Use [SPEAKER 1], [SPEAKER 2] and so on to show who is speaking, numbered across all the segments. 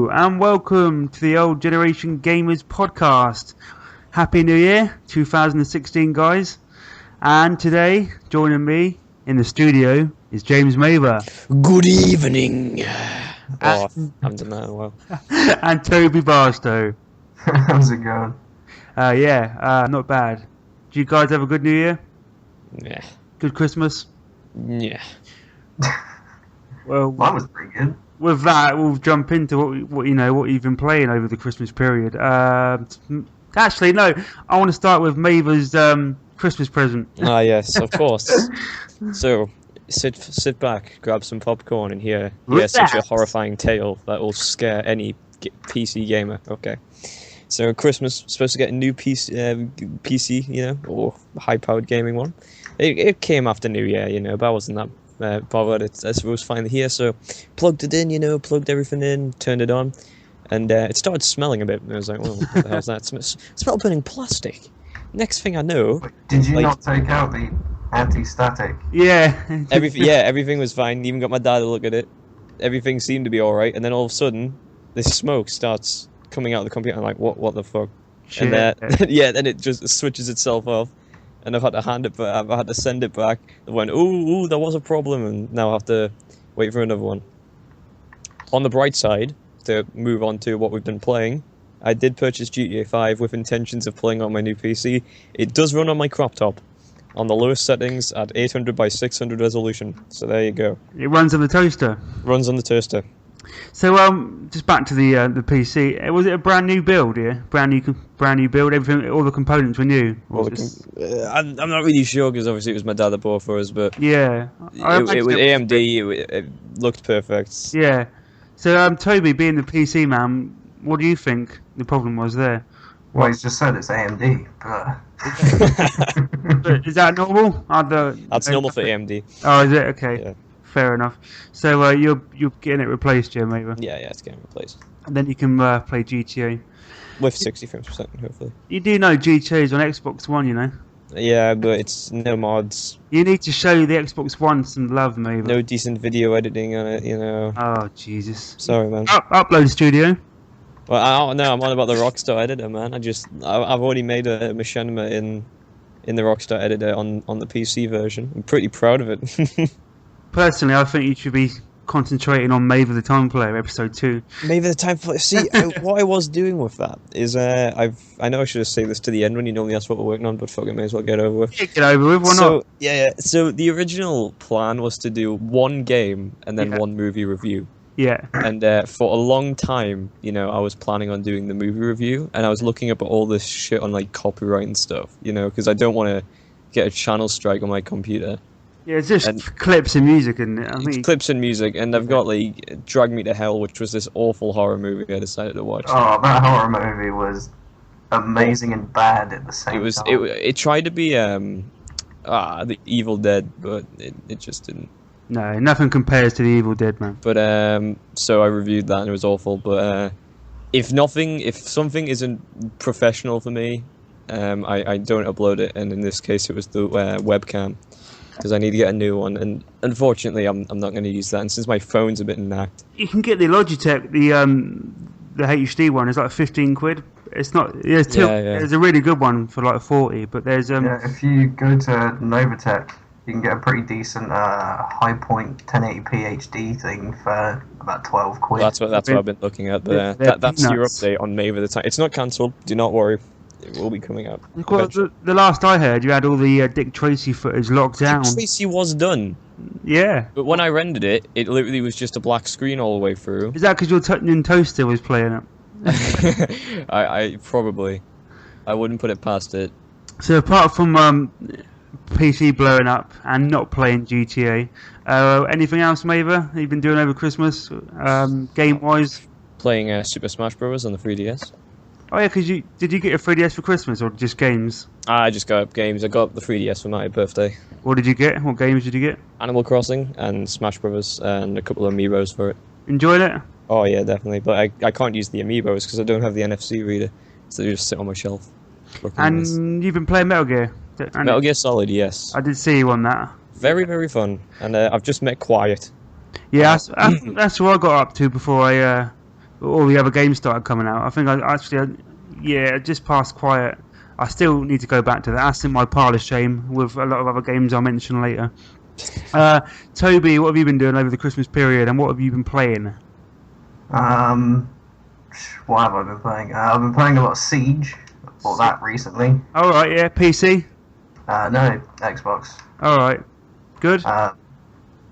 [SPEAKER 1] Hello and welcome to the Old Generation Gamers podcast. Happy New Year 2016 guys. And today joining me in the studio is James Mather.
[SPEAKER 2] Good evening.
[SPEAKER 1] And,
[SPEAKER 2] I'm done that well.
[SPEAKER 1] and Toby Barstow.
[SPEAKER 3] How's it going?
[SPEAKER 1] Not bad. Did you guys have a good New Year?
[SPEAKER 2] Yeah.
[SPEAKER 1] Good Christmas?
[SPEAKER 2] Yeah.
[SPEAKER 1] Well,
[SPEAKER 3] Mine was pretty good.
[SPEAKER 1] with that, we'll jump into what you've been playing over the Christmas period. Actually, no. I want to start with Mather's Christmas present.
[SPEAKER 2] Ah, yes, of course. So, sit back, grab some popcorn, and hear such a horrifying tale that will scare any PC gamer. Okay. So, Christmas, supposed to get a new PC, or high-powered gaming one. It came after New Year, but I wasn't that bothered. It was finally here, so plugged it in, plugged everything in, turned it on, and it started smelling a bit. And I was like, well, what the hell's that? Smell burning plastic. Next thing I know...
[SPEAKER 3] Did you not take out the anti-static?
[SPEAKER 1] Yeah.
[SPEAKER 2] Everything was fine. Even got my dad to look at it. Everything seemed to be alright, and then all of a sudden, this smoke starts coming out of the computer. I'm like, what the fuck?
[SPEAKER 1] Shit.
[SPEAKER 2] And then it just switches itself off. And I've had to I've had to send it back. They went, ooh, there was a problem, and now I have to wait for another one. On the bright side, to move on to what we've been playing, I did purchase GTA 5 with intentions of playing on my new PC. It does run on my crop top, on the lowest settings at 800 by 600 resolution. So there you go.
[SPEAKER 1] It runs on the toaster.
[SPEAKER 2] Runs on the toaster.
[SPEAKER 1] So just back to the PC. Was it a brand new build? Yeah, brand new build. Everything, all the components were new.
[SPEAKER 2] I'm not really sure because obviously it was my dad that bought for us, but
[SPEAKER 1] yeah,
[SPEAKER 2] it was AMD. It looked perfect.
[SPEAKER 1] Yeah. So Toby, being the PC man, what do you think the problem was there?
[SPEAKER 3] Well, he's just said it's AMD,
[SPEAKER 1] But is that normal?
[SPEAKER 2] That's normal for AMD.
[SPEAKER 1] Oh, is it? Okay.
[SPEAKER 2] Yeah.
[SPEAKER 1] Fair enough. So you're getting it replaced, Joe, maybe.
[SPEAKER 2] Yeah, it's getting replaced.
[SPEAKER 1] And then you can play GTA.
[SPEAKER 2] With 60 frames per second, hopefully.
[SPEAKER 1] You do know GTA is on Xbox One,
[SPEAKER 2] Yeah, but it's no mods.
[SPEAKER 1] You need to show the Xbox One some love, maybe.
[SPEAKER 2] No decent video editing on it,
[SPEAKER 1] Oh, Jesus.
[SPEAKER 2] Sorry, man.
[SPEAKER 1] Upload Studio.
[SPEAKER 2] Well, I'm on about the Rockstar editor, man. I've already made a machinima in the Rockstar editor on the PC version. I'm pretty proud of it.
[SPEAKER 1] Personally, I think you should be concentrating on Mather the Time Player episode 2.
[SPEAKER 2] Maybe the time for see what I was doing with that is I know I should have saved this to the end when you normally ask what we're working on, but fuck it, may as well get over with.
[SPEAKER 1] Get over with, why not?
[SPEAKER 2] Yeah. So the original plan was to do one game and then one movie review.
[SPEAKER 1] Yeah.
[SPEAKER 2] And for a long time, I was planning on doing the movie review, and I was looking up at all this shit on like copyright and stuff, because I don't want to get a channel strike on my computer.
[SPEAKER 1] Yeah, it's just clips and music, and
[SPEAKER 2] it's clips and music, and I've got like Drag Me to Hell, which was this awful horror movie I decided to watch.
[SPEAKER 3] Oh, that horror movie was amazing and bad at the same time.
[SPEAKER 2] It tried to be the Evil Dead, but it just didn't.
[SPEAKER 1] No, nothing compares to the Evil Dead, man.
[SPEAKER 2] But so I reviewed that and it was awful. But if something isn't professional for me, I don't upload it. And in this case, it was the webcam. Because I need to get a new one, and unfortunately, I'm not going to use that. And since my phone's a bit knacked,
[SPEAKER 1] you can get the Logitech, the HD one. It's like 15 quid. It's not. There's a really good one for like 40, but there's
[SPEAKER 3] if you go to Novatech, you can get a pretty decent high point 1080p HD thing for about 12 quid.
[SPEAKER 2] That's what I've been looking at. But that's your update on Mather the Time. It's not cancelled. Do not worry. It will be coming up.
[SPEAKER 1] Well, the last I heard, you had all the Dick Tracy footage locked down. Dick
[SPEAKER 2] Tracy was done.
[SPEAKER 1] Yeah.
[SPEAKER 2] But when I rendered it, it literally was just a black screen all the way through.
[SPEAKER 1] Is that because your touching toaster was playing it?
[SPEAKER 2] I probably. I wouldn't put it past it.
[SPEAKER 1] So apart from PC blowing up and not playing GTA, anything else, Mather, you've been doing over Christmas, game-wise?
[SPEAKER 2] Playing Super Smash Bros. On the 3DS.
[SPEAKER 1] Oh yeah, because did you get a 3DS for Christmas or just games?
[SPEAKER 2] I just got games. I got the 3DS for my birthday.
[SPEAKER 1] What did you get? What games did you get?
[SPEAKER 2] Animal Crossing and Smash Bros. And a couple of amiibos for it.
[SPEAKER 1] Enjoyed it?
[SPEAKER 2] Oh yeah, definitely. But I can't use the amiibos because I don't have the NFC reader, so they just sit on my shelf.
[SPEAKER 1] And you've been playing Metal Gear?
[SPEAKER 2] Metal Gear Solid, yes.
[SPEAKER 1] I did see you on that.
[SPEAKER 2] Very, very fun. And I've just met Quiet.
[SPEAKER 1] Yeah, that's what I got up to before I all the other games started coming out. I think I just passed quiet. I still need to go back to that. That's in my pile of shame with a lot of other games I'll mention later. Toby, what have you been doing over the Christmas period, and what have you been playing?
[SPEAKER 3] What have I been playing? I've been playing a lot of Siege. I bought that recently.
[SPEAKER 1] All right, yeah, PC.
[SPEAKER 3] No, Xbox.
[SPEAKER 1] All right, good.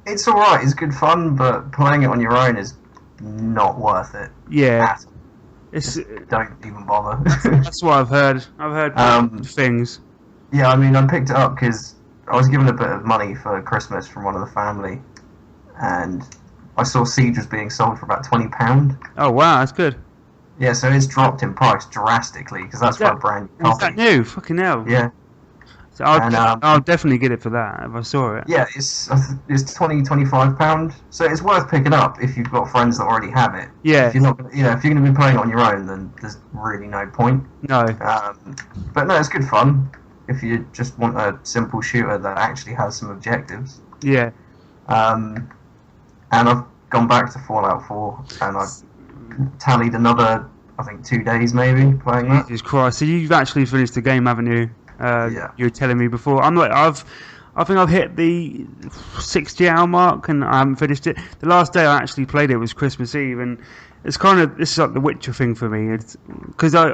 [SPEAKER 3] It's alright, it's good fun, but playing it on your own is not worth it.
[SPEAKER 1] Yeah,
[SPEAKER 3] Don't even bother.
[SPEAKER 1] that's what I've heard. I've heard good things.
[SPEAKER 3] Yeah, I mean, I picked it up because I was given a bit of money for Christmas from one of the family, and I saw Siege was being sold for about £20.
[SPEAKER 1] Oh wow, that's good.
[SPEAKER 3] Yeah, so it's dropped in price drastically because that's for a brand new
[SPEAKER 1] Is that
[SPEAKER 3] copy.
[SPEAKER 1] new? Fucking hell.
[SPEAKER 3] Yeah.
[SPEAKER 1] So I'll definitely get it for that if I saw it.
[SPEAKER 3] Yeah, it's £20-25, so it's worth picking up if you've got friends that already have it.
[SPEAKER 1] Yeah.
[SPEAKER 3] If you're not, if you're going to be playing it on your own, then there's really no point.
[SPEAKER 1] No.
[SPEAKER 3] But no, it's good fun if you just want a simple shooter that actually has some objectives.
[SPEAKER 1] Yeah.
[SPEAKER 3] And I've gone back to Fallout 4, and I've tallied another, I think, 2 days maybe playing that.
[SPEAKER 1] Jesus Christ! So you've actually finished the game, haven't you?
[SPEAKER 3] Yeah.
[SPEAKER 1] You were telling me before. I think I've hit the 60-hour mark, and I haven't finished it. The last day I actually played it was Christmas Eve, and this is like the Witcher thing for me. Because I've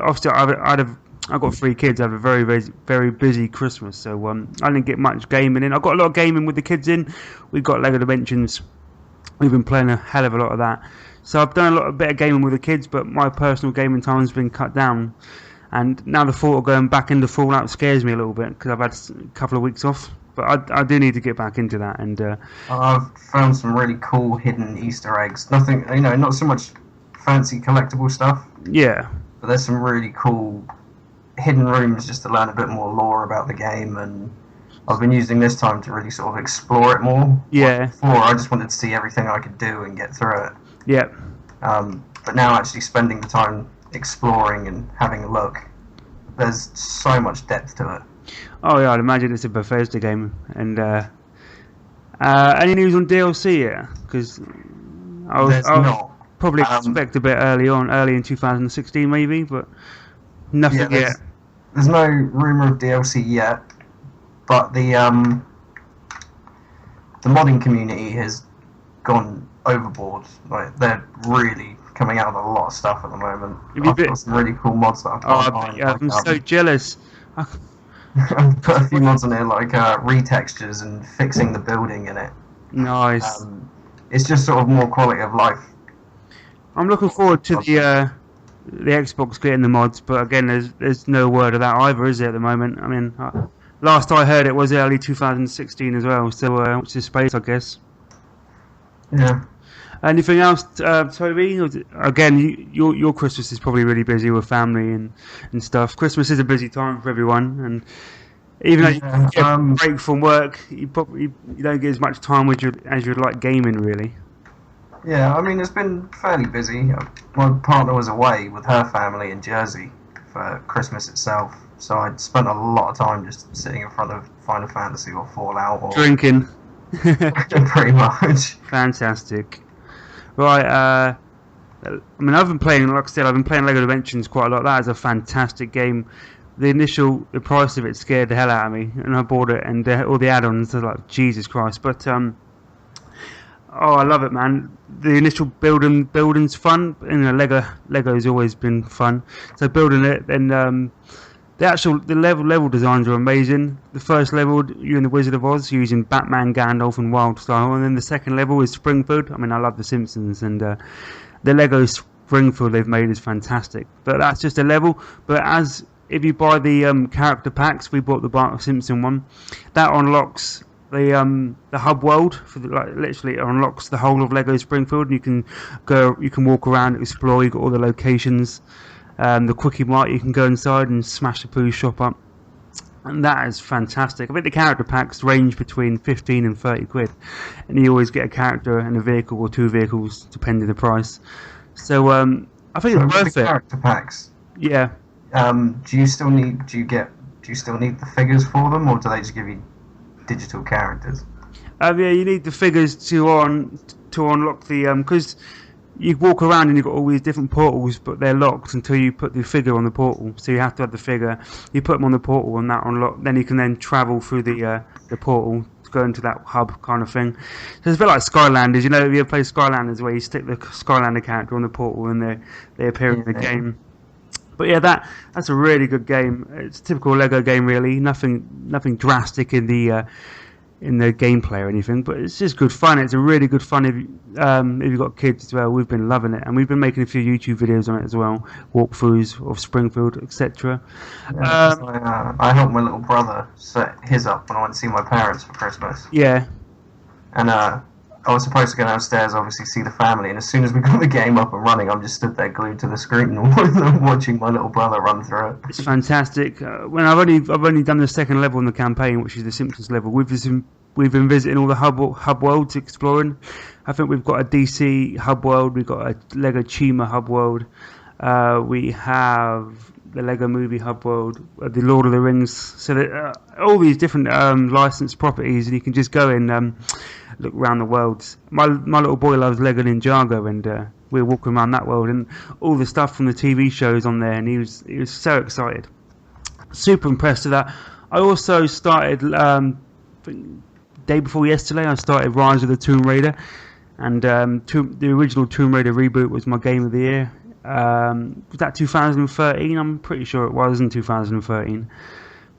[SPEAKER 1] got 3 kids. I have a very, very, very busy Christmas, so I didn't get much gaming in. I got a lot of gaming with the kids in. We've got Lego Dimensions. We've been playing a hell of a lot of that. So I've done a bit of gaming with the kids, but my personal gaming time has been cut down. And now the thought of going back into Fallout scares me a little bit because I've had a couple of weeks off. But I do need to get back into that. And
[SPEAKER 3] I've found some really cool hidden Easter eggs. Nothing, not so much fancy collectible stuff.
[SPEAKER 1] Yeah.
[SPEAKER 3] But there's some really cool hidden rooms just to learn a bit more lore about the game, and I've been using this time to really sort of explore it more.
[SPEAKER 1] Yeah.
[SPEAKER 3] Before, I just wanted to see everything I could do and get through it.
[SPEAKER 1] Yeah.
[SPEAKER 3] But now actually spending the time exploring and having a look, there's so much depth to it.
[SPEAKER 1] Oh yeah, I'd imagine it's a Bethesda game. And any news on DLC yet? Because I'll probably expect a bit early in 2016 maybe, but nothing yet.
[SPEAKER 3] There's no rumour of DLC yet, but the modding community has gone overboard. Like, they're really coming out with a lot of stuff at the moment. I've got some really cool mods that
[SPEAKER 1] I'm so jealous.
[SPEAKER 3] I've put a few mods on there, like retextures and fixing the building in it.
[SPEAKER 1] Nice.
[SPEAKER 3] It's just sort of more quality of life.
[SPEAKER 1] I'm looking forward to the Xbox getting the mods, but again, there's no word of that either, is there, at the moment? I mean, last I heard it was early 2016 as well, so which is space, I guess.
[SPEAKER 3] Yeah.
[SPEAKER 1] Anything else, Toby? Again, your Christmas is probably really busy with family and stuff. Christmas is a busy time for everyone, and even though you get a break from work, you don't get as much time as you'd like gaming, really.
[SPEAKER 3] Yeah, I mean, it's been fairly busy. My partner was away with her family in Jersey for Christmas itself, so I'd spent a lot of time just sitting in front of Final Fantasy or Fallout or
[SPEAKER 1] drinking.
[SPEAKER 3] Pretty much.
[SPEAKER 1] Fantastic. Right, I mean, I've been playing, like I said, I've been playing Lego Dimensions quite a lot. That is a fantastic game. The price of it scared the hell out of me, and I bought it, and all the add-ons are like, Jesus Christ. But I love it, man. The initial building's fun, and Lego's always been fun. So building it, and the level designs are amazing. The first level, you're in the Wizard of Oz using Batman, Gandalf, and Wild Style, and then the second level is Springfield. I mean, I love The Simpsons, and the Lego Springfield they've made is fantastic. But that's just a level. But if you buy the character packs, we bought the Bart Simpson one. That unlocks the hub world literally it unlocks the whole of Lego Springfield, and you can walk around, explore. You got all the locations. The Quickie Mart, you can go inside and smash the Pooh shop up, and that is fantastic. I think the character packs range between 15 and 30 quid, and you always get a character and a vehicle or 2 vehicles depending on the price. So I think it's worth it.
[SPEAKER 3] Character packs.
[SPEAKER 1] Yeah.
[SPEAKER 3] Do you still need the figures for them, or do they just give you digital characters?
[SPEAKER 1] Yeah, you need the figures to unlock the because you walk around and you've got all these different portals, but they're locked until you put the figure on the portal. So you have to have the figure. You put them on the portal and that unlock. Then you can then travel through the portal to go into that hub kind of thing. So it's a bit like Skylanders. You know, if you ever play Skylanders, where you stick the Skylander character on the portal and they appear in the game. But yeah, that's a really good game. It's a typical Lego game, really. Nothing drastic in the gameplay or anything, but it's just good fun. It's a really good fun if you've got kids as well. We've been loving it, and we've been making a few YouTube videos on it as well, walkthroughs of Springfield, etc.
[SPEAKER 3] I helped my little brother set his up when I went to see my parents for Christmas.
[SPEAKER 1] Yeah.
[SPEAKER 3] And I was supposed to go downstairs, obviously see the family, and as soon as we got the game up and running, I'm just stood there glued to the screen watching my little brother run through it.
[SPEAKER 1] It's fantastic. When I've only done the second level in the campaign, which is the Simpsons level. We've been visiting all the hub worlds, exploring. I think we've got a DC hub world, we've got a Lego Chima hub world, we have the Lego Movie hub world, the Lord of the Rings. So that, all these different licensed properties, and you can just go and look around the worlds. My little boy loves Lego Ninjago, and we were walking around that world, and all the stuff from the TV shows on there, and he was so excited. Super impressed with that. I also started day before yesterday. I started Rise of the Tomb Raider, and the original Tomb Raider reboot was my game of the year. Was that 2013? I'm pretty sure it was in 2013.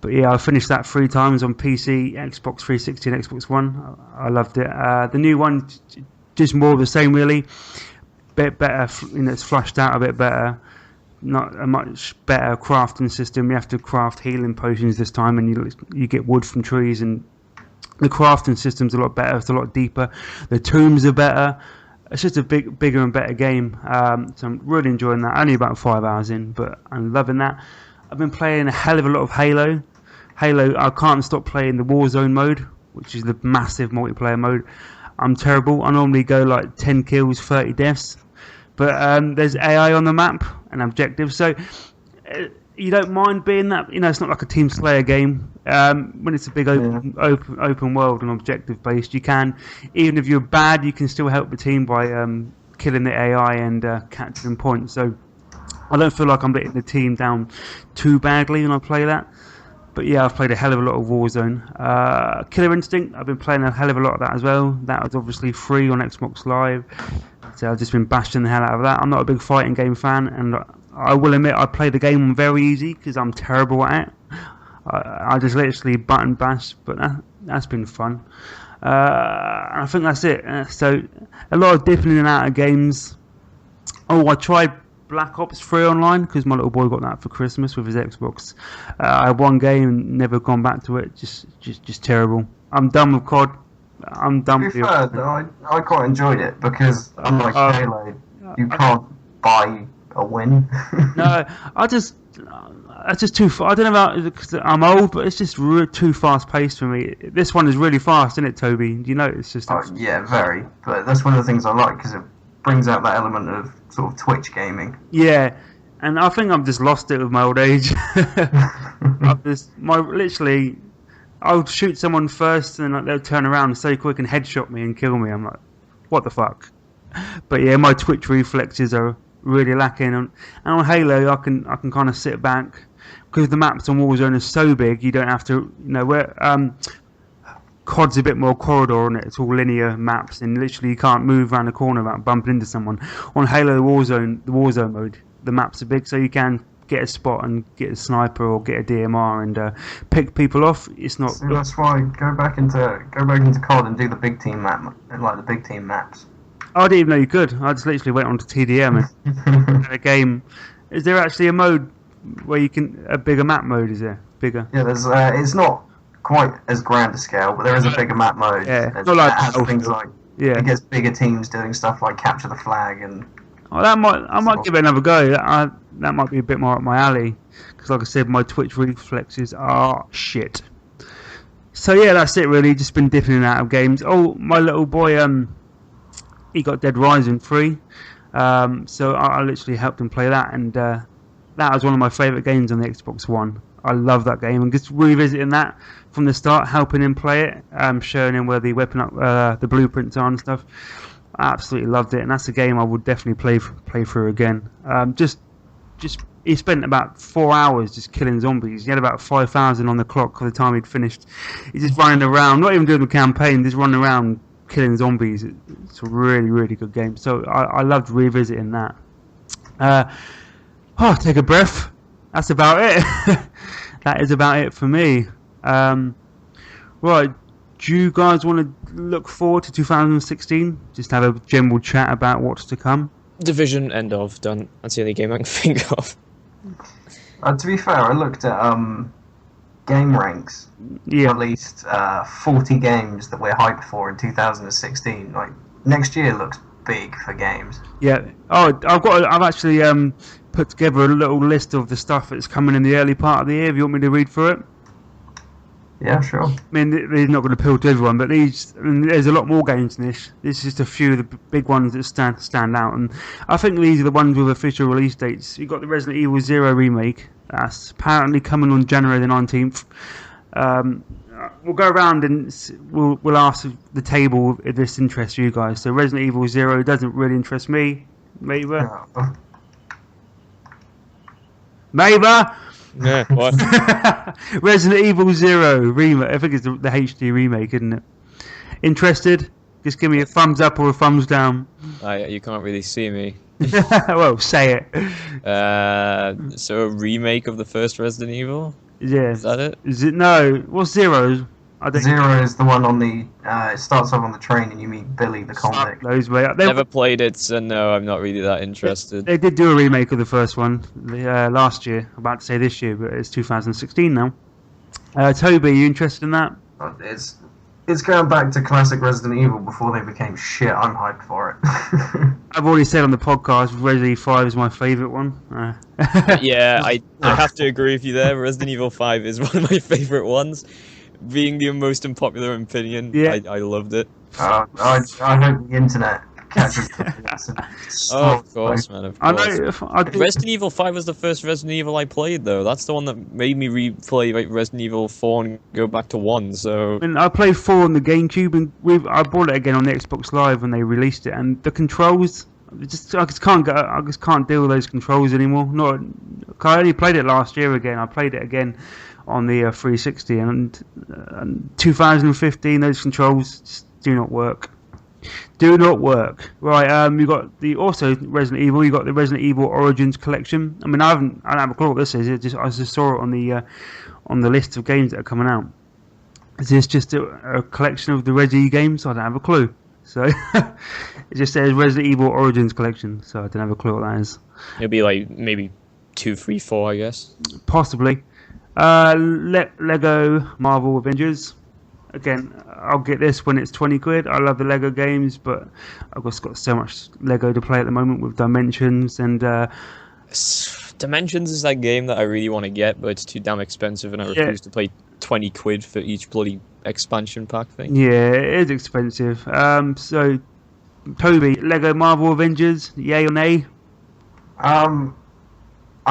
[SPEAKER 1] But yeah, I finished that 3 times on PC, Xbox 360 and Xbox One. I loved it. The new one, just more of the same really. Bit better, it's flushed out a bit better. Not a much better crafting system. You have to craft healing potions this time, and you get wood from trees, and the crafting system's a lot better. It's a lot deeper. The tombs are better. It's just a bigger and better game. So I'm really enjoying that. Only about 5 hours in, but I'm loving that. I've been playing a hell of a lot of Halo. I can't stop playing the Warzone mode, which is the massive multiplayer mode. I'm terrible. I normally go like 10 kills, 30 deaths. But there's AI on the map and objectives, so you don't mind being that. It's not like a Team Slayer game. When it's a big open world and objective based, you can, even if you're bad, you can still help the team by killing the AI and capturing points. So I don't feel like I'm letting the team down too badly when I play that. But yeah, I've played a hell of a lot of Warzone. Killer Instinct, I've been playing a hell of a lot of that as well. That was obviously free on Xbox Live, so I've just been bashing the hell out of that. I'm not a big fighting game fan, and I will admit I play the game on very easy because I'm terrible at it. I just literally button bash, but that's been fun. And I think that's it. So a lot of dipping in and out of games. Oh, I tried Black Ops 3 online because my little boy got that for Christmas with his Xbox. I had one game and never gone back to it. Just terrible. I'm done with COD. I'm done with it.
[SPEAKER 3] I quite enjoyed it because unlike Halo, you can't buy a win.
[SPEAKER 1] No, it's just too far. I don't know about because I'm old, but it's just too fast paced for me. This one is really fast, isn't it, Toby? Do you know it's just?
[SPEAKER 3] Yeah, very. But that's one of the things I like because it brings out that element of sort of Twitch gaming.
[SPEAKER 1] Yeah, and I think I've just lost it with my old age. I'll shoot someone first, and they'll turn around so quick and headshot me and kill me. I'm like, what the fuck? But yeah, my Twitch reflexes are really lacking, and on Halo I can kind of sit back because the maps on Warzone are so big. You don't have to, where COD's a bit more corridor on it. It's all linear maps, and literally you can't move around the corner without bumping into someone. On Halo the Warzone mode, the maps are big, so you can get a spot and get a sniper or get a DMR and pick people off. It's not.
[SPEAKER 3] So that's why go back into COD and do the big team map, like the big team maps.
[SPEAKER 1] I didn't even know you could. I just literally went onto TDM and a game. Is there actually a mode where you can a bigger map mode? Is there bigger?
[SPEAKER 3] Yeah, there's. It's not quite as grand a scale, but there is a bigger map mode.
[SPEAKER 1] Yeah, not like
[SPEAKER 3] has things like it gets bigger teams doing stuff like capture the flag and.
[SPEAKER 1] Oh, I might give it another go. That might be a bit more up my alley because, like I said, my Twitch reflexes are shit. So yeah, that's it really. Just been dipping in and out of games. Oh, my little boy, he got Dead Rising 3, so I literally helped him play that, and that was one of my favourite games on the Xbox One. I love that game, and just revisiting that from the start, helping him play it, showing him where the weapon the blueprints are and stuff. I absolutely loved it, and that's a game I would definitely play through again. Just he spent about 4 hours just killing zombies. He had about 5,000 on the clock by the time he'd finished. He's just running around, not even doing the campaign, just running around killing zombies. It's a really, really good game. So I loved revisiting that. Take a breath. That's about it. That is about it for me. Right, do you guys want to look forward to 2016? Just have a general chat about what's to come?
[SPEAKER 2] Division, end of, done. That's the only game I can think of.
[SPEAKER 3] To be fair, I looked at game ranks.
[SPEAKER 1] Yeah.
[SPEAKER 3] At least 40 games that we're hyped for in 2016. Like next year looks big for games.
[SPEAKER 1] Yeah. Oh, I've actually put together a little list of the stuff that's coming in the early part of the year. If you want me to read through it.
[SPEAKER 3] Yeah, sure.
[SPEAKER 1] I mean, they're not going to appeal to everyone, but there's a lot more games than this. This is just a few of the big ones that stand out, and I think these are the ones with official release dates. You've got the Resident Evil 0 remake. That's apparently coming on January the 19th. We'll go around and we'll ask the table if this interests you guys. So Resident Evil 0 doesn't really interest me. Maver? Maver?
[SPEAKER 2] Yeah, what?
[SPEAKER 1] Resident Evil 0 remake. I think it's the HD remake, isn't it? Interested? Just give me a thumbs up or a thumbs down.
[SPEAKER 2] You can't really see me.
[SPEAKER 1] Well, say it.
[SPEAKER 2] So a remake of the first Resident Evil?
[SPEAKER 1] Yeah.
[SPEAKER 2] Is that it?
[SPEAKER 1] Is it? No. What's Zero? I don't.
[SPEAKER 3] Zero is the one on the. It starts off on the train and you meet Billy the convict.
[SPEAKER 1] Those way.
[SPEAKER 2] Never played it, so no, I'm not really that interested.
[SPEAKER 1] They did do a remake of the first one last year. I'm about to say this year, but it's 2016 now. Toby, are you interested in that?
[SPEAKER 3] It's going back to classic Resident Evil before they became shit. I'm hyped for it.
[SPEAKER 1] I've already said on the podcast, Resident Evil 5 is my favourite one.
[SPEAKER 2] Yeah, I have to agree with you there. Resident Evil 5 is one of my favourite ones. Being the most unpopular opinion,
[SPEAKER 1] yeah.
[SPEAKER 2] I loved it.
[SPEAKER 3] I hope the internet catches
[SPEAKER 2] Oh, of course, man, of course.
[SPEAKER 1] I know.
[SPEAKER 2] Resident Evil 5 was the first Resident Evil I played, though. That's the one that made me replay Resident Evil 4 and go back to 1, so...
[SPEAKER 1] I mean, I played 4 on the GameCube, and I bought it again on the Xbox Live when they released it, and the controls... I just can't deal with those controls anymore. I only played it last year again. I played it again on the 360, and 2015, those controls just do not work. Do not work. Right, you got also Resident Evil. You got the Resident Evil Origins collection. I mean, I don't have a clue what this is. I just saw it on the list of games that are coming out. Is this just a collection of the Resi games? I don't have a clue. So it just says Resident Evil Origins collection. So I don't have a clue what that is.
[SPEAKER 2] It'll be like maybe 2, 3, 4, I guess.
[SPEAKER 1] Possibly. Lego Marvel Avengers. Again, I'll get this when it's 20 quid. I love the Lego games, but I've just got so much Lego to play at the moment with Dimensions and...
[SPEAKER 2] Dimensions is that game that I really want to get, but it's too damn expensive and I refuse to pay 20 quid for each bloody expansion pack thing.
[SPEAKER 1] Yeah, it is expensive. So, Toby, Lego Marvel Avengers, yay or nay?
[SPEAKER 3] I'm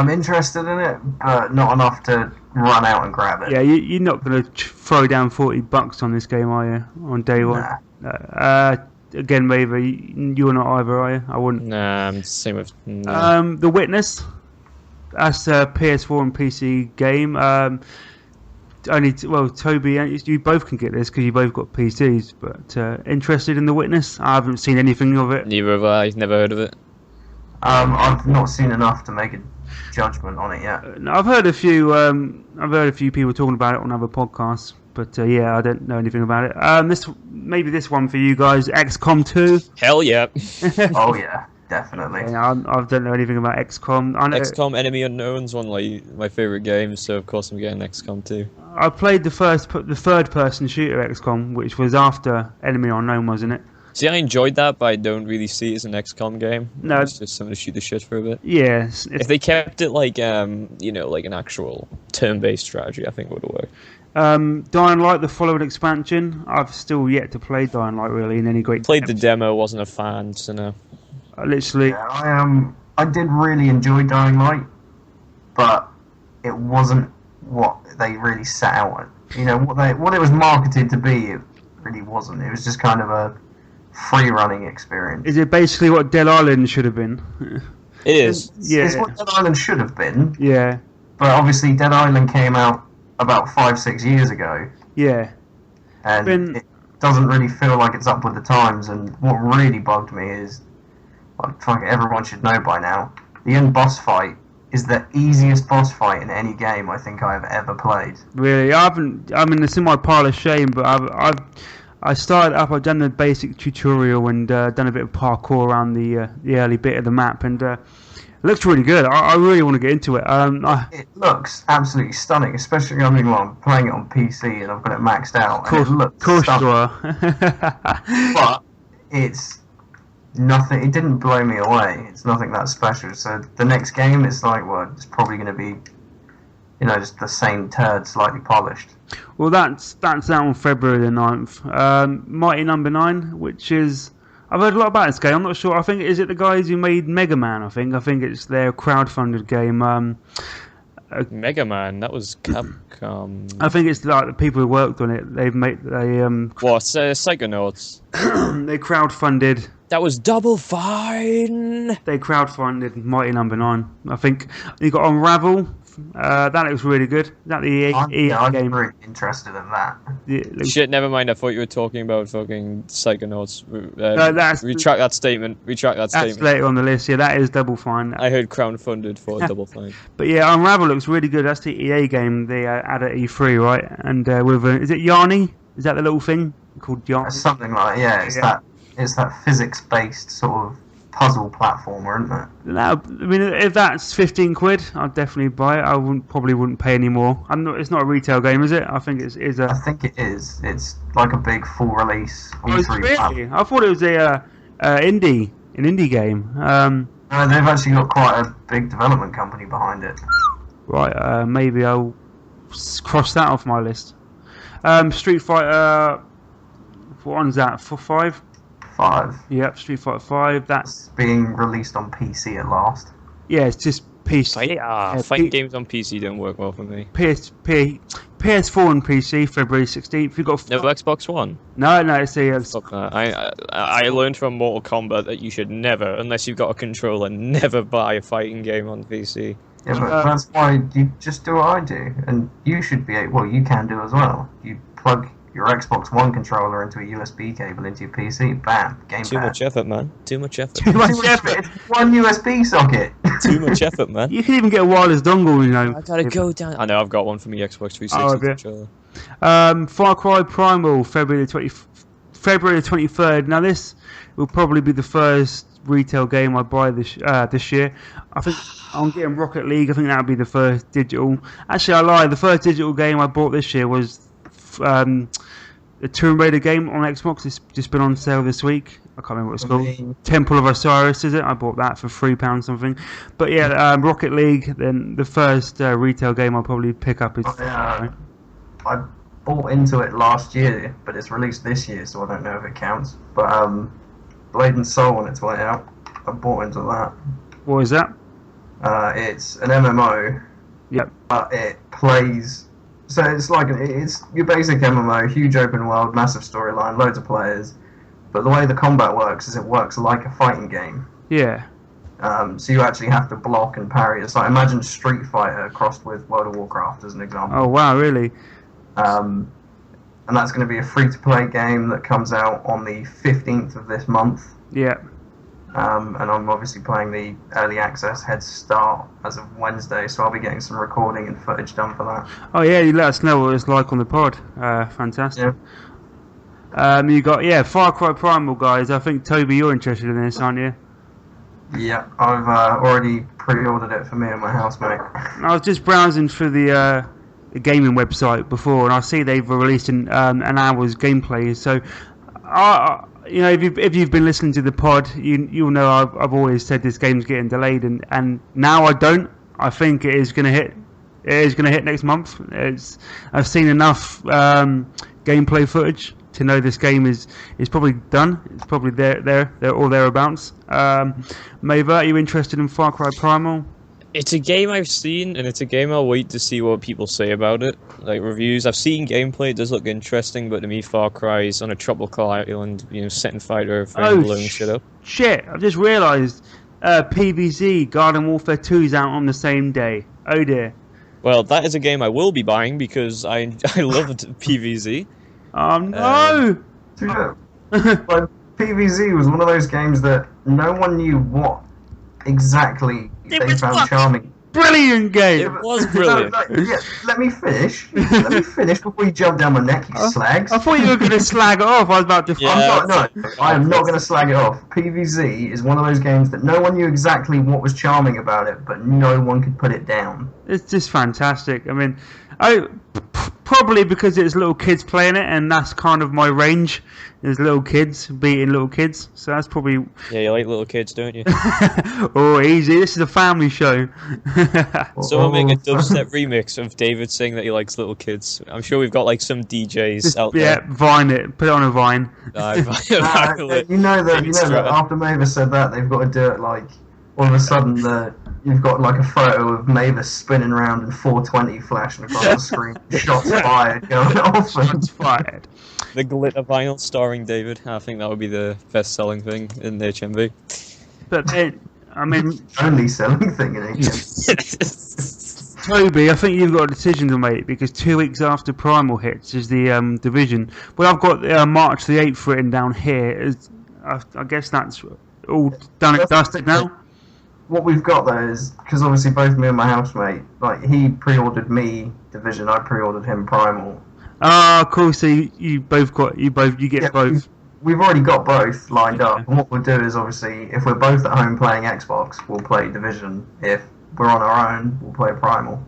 [SPEAKER 3] interested in it, but not enough to run out and grab it.
[SPEAKER 1] Yeah, you're not going to throw down $40 on this game, are you? On day one?
[SPEAKER 3] Nah.
[SPEAKER 1] Again, maybe you're not either, are you? I wouldn't.
[SPEAKER 2] Nah, I'm same with. Nah.
[SPEAKER 1] The Witness. That's a PS4 and PC game. Toby, you both can get this because you both got PCs. But interested in The Witness? I haven't seen anything of it.
[SPEAKER 2] Neither have I. Never heard of it.
[SPEAKER 3] I've not seen enough to make a judgment on it yet.
[SPEAKER 1] I've heard a few. I've heard a few people talking about it on other podcasts, but yeah, I don't know anything about it. Maybe this one for you guys, XCOM 2.
[SPEAKER 2] Hell yeah!
[SPEAKER 3] Oh yeah, definitely.
[SPEAKER 1] Yeah, I don't know anything about XCOM.
[SPEAKER 2] XCOM Enemy Unknown's one of my favorite games, so of course I'm getting XCOM 2.
[SPEAKER 1] I played the third-person shooter XCOM, which was after Enemy Unknown, wasn't it?
[SPEAKER 2] See, I enjoyed that, but I don't really see it as an XCOM game.
[SPEAKER 1] No,
[SPEAKER 2] it's just something to shoot the shit for a bit.
[SPEAKER 1] Yes.
[SPEAKER 2] If they kept it like like an actual turn-based strategy, I think it would have worked.
[SPEAKER 1] Dying Light, the following expansion. I've still yet to play Dying Light really in any great.
[SPEAKER 2] Played the demo, wasn't a fan, so no.
[SPEAKER 1] Literally.
[SPEAKER 3] Yeah, I did really enjoy Dying Light, but it wasn't what they really set out at. You know what it was marketed to be. It really wasn't. It was just kind of a free running experience.
[SPEAKER 1] Is it basically what Dead Island should have been?
[SPEAKER 2] It is.
[SPEAKER 1] Yeah.
[SPEAKER 3] It's what Dead Island should have been,
[SPEAKER 1] Yeah.
[SPEAKER 3] but obviously Dead Island came out about 5-6 years ago,
[SPEAKER 1] Yeah.
[SPEAKER 3] and it doesn't really feel like it's up with the times. And what really bugged me is, like, fuck, everyone should know by now, the end boss fight is the easiest boss fight in any game I think I've ever played.
[SPEAKER 1] Really, I haven't. I mean, it's in my pile of shame, but I started up. I've done the basic tutorial and done a bit of parkour around the early bit of the map, and it looks really good. I really want to get into it.
[SPEAKER 3] It looks absolutely stunning, especially, I mean, well, I'm playing it on PC and I've got it maxed out, and it looks stunning.
[SPEAKER 1] you are.
[SPEAKER 3] But it's nothing. It didn't blow me away. It's nothing that special. So the next game, it's like, well, it's probably going to be, you know, just the same turd, slightly polished.
[SPEAKER 1] Well, that's out on February the 9th. Mighty Number 9, which is, I've heard a lot about this game. I'm not sure. I think, is it the guys who made Mega Man? I think it's their crowdfunded game.
[SPEAKER 2] Mega Man, that was Capcom.
[SPEAKER 1] I think it's like the people who worked on it. What?
[SPEAKER 2] Psychonauts.
[SPEAKER 1] They crowdfunded.
[SPEAKER 2] That was Double Fine.
[SPEAKER 1] They crowdfunded Mighty Number 9. I think you got Unravel. That looks really good. Is that the EA
[SPEAKER 3] I'm
[SPEAKER 1] game?
[SPEAKER 3] really interested in that.
[SPEAKER 1] Yeah,
[SPEAKER 2] Shit, never mind. I thought you were talking about fucking Psychonauts.
[SPEAKER 1] that's
[SPEAKER 2] retract that statement. Retract that
[SPEAKER 1] that's
[SPEAKER 2] statement.
[SPEAKER 1] later on the list. Yeah, that is Double Fine.
[SPEAKER 2] I heard crowdfunded for Double Fine.
[SPEAKER 1] But yeah, Unravel looks really good. That's the EA game they had at E3, right? And with is it Yarny? Is that the little thing called Yarny?
[SPEAKER 3] Something like, yeah, it's that physics-based sort of puzzle platformer, isn't it?
[SPEAKER 1] I mean, if that's 15 quid, I'd definitely buy it. I probably wouldn't pay any more. It's not a retail game, is it? I think it is a.
[SPEAKER 3] I think it is. It's like a big full release.
[SPEAKER 1] Oh, it's really? I thought it was an indie game.
[SPEAKER 3] No, they've actually got quite a big development company behind it.
[SPEAKER 1] Right, maybe I'll cross that off my list. Street Fighter. What one's that? 5?
[SPEAKER 3] 5.
[SPEAKER 1] Yep, Street Fighter 5. That's
[SPEAKER 3] being released on PC at last.
[SPEAKER 1] Yeah, it's just PC.
[SPEAKER 2] Fighting games on PC don't work well for me.
[SPEAKER 1] PS4 and PC, February 16th. You got
[SPEAKER 2] no Xbox One.
[SPEAKER 1] No, it's the.
[SPEAKER 2] I learned from Mortal Kombat that you should never, unless you've got a controller, never buy a fighting game on PC.
[SPEAKER 3] Yeah, but that's why you just do what I do, and you should be. Well, you can do as well. You plug your Xbox One controller into a USB cable into your PC. Bam, game.
[SPEAKER 2] Too much effort, man. Too much effort.
[SPEAKER 1] Too much effort.
[SPEAKER 3] One USB socket.
[SPEAKER 2] Too much effort, man.
[SPEAKER 1] You can even get a wireless dongle, you know.
[SPEAKER 2] I gotta go down. I know, I've got one for my Xbox 360 controller.
[SPEAKER 1] Far Cry Primal, February the 23rd. Now this will probably be the first retail game I buy this year. I think I'm getting Rocket League. I think that'll be the first digital. Actually, I lied. The first digital game I bought this year was the Tomb Raider game on Xbox. It's just been on sale this week. I can't remember what it's called. Temple of Osiris, is it? I bought that for £3 something. But yeah, Rocket League. Then the first retail game I'll probably pick up is.
[SPEAKER 3] I bought into it last year, but it's released this year, so I don't know if it counts. But Blade and Soul on its way out. I bought into that.
[SPEAKER 1] What is that?
[SPEAKER 3] It's an MMO.
[SPEAKER 1] Yep.
[SPEAKER 3] But it plays. So it's like it's your basic MMO, huge open world, massive storyline, loads of players. But the way the combat works is it works like a fighting game.
[SPEAKER 1] Yeah.
[SPEAKER 3] So you actually have to block and parry. It's like, imagine Street Fighter crossed with World of Warcraft as an example.
[SPEAKER 1] Oh wow, really?
[SPEAKER 3] And that's going to be a free-to-play game that comes out on the 15th of this month.
[SPEAKER 1] Yeah.
[SPEAKER 3] And I'm obviously playing the early access head start as of Wednesday, so I'll be getting some recording and footage done for that.
[SPEAKER 1] Oh yeah, you let us know what it's like on the pod. Fantastic. Yeah. You got Far Cry Primal, guys. I think Toby, you're interested in this, aren't you?
[SPEAKER 3] Yeah, I've already pre-ordered it for me and my housemate.
[SPEAKER 1] I was just browsing through the gaming website before, and I see they've released an hour's gameplay. So, you know, if you've been listening to the pod, you'll know I've always said this game's getting delayed, and now I don't. I think it is going to hit. It is going to hit next month. I've seen enough gameplay footage to know this game is probably done. It's probably there or thereabouts. Maver, are you interested in Far Cry Primal?
[SPEAKER 2] It's a game I've seen, and it's a game I'll wait to see what people say about it. Like, reviews. I've seen gameplay, it does look interesting, but to me, Far Cry is on a tropical island, setting fire and blowing shit up.
[SPEAKER 1] Shit, I've just realised PvZ, Garden Warfare 2 is out on the same day. Oh dear.
[SPEAKER 2] Well, that is a game I will be buying, because I loved PvZ.
[SPEAKER 1] Oh no!
[SPEAKER 3] But PvZ was one of those games that no one knew what exactly they found charming.
[SPEAKER 1] Brilliant game!
[SPEAKER 2] It was brilliant.
[SPEAKER 3] Let me finish. Let me finish before you jump down my neck, you slags.
[SPEAKER 1] I thought you were going to slag it off. I was about to.
[SPEAKER 3] I am not going to slag it off. PvZ is one of those games that no one knew exactly what was charming about it, but no one could put it down.
[SPEAKER 1] It's just fantastic. I mean, probably because it's little kids playing it, and that's kind of my range. There's little kids beating little kids, so that's probably.
[SPEAKER 2] Yeah, you like little kids, don't you?
[SPEAKER 1] Oh, easy! This is a family show.
[SPEAKER 2] Someone make a dubstep remix of David saying that he likes little kids. I'm sure we've got like some DJs out there.
[SPEAKER 1] Yeah, Vine it. Put it on a Vine.
[SPEAKER 3] You know that after Mavis said that, they've got to do it like all of a sudden you've got like a photo of Mavis spinning around and 420 flashing across the screen. Shots fired going off.
[SPEAKER 1] Shots fired.
[SPEAKER 2] The glitter vinyl starring David. I think that would be the best-selling thing in HMV.
[SPEAKER 1] But then, I mean,
[SPEAKER 3] only selling thing in HMV.
[SPEAKER 1] Toby, I think you've got a decision to make because 2 weeks after Primal hits is the Division. Well, I've got March the 8th written down here. I guess that's all done and dusted now.
[SPEAKER 3] What we've got though is because obviously both me and my housemate, like he pre-ordered me Division, I pre-ordered him Primal.
[SPEAKER 1] Ah, cool. So you get both.
[SPEAKER 3] We've already got both lined up. And what we'll do is obviously if we're both at home playing Xbox, we'll play Division. If we're on our own, we'll play Primal.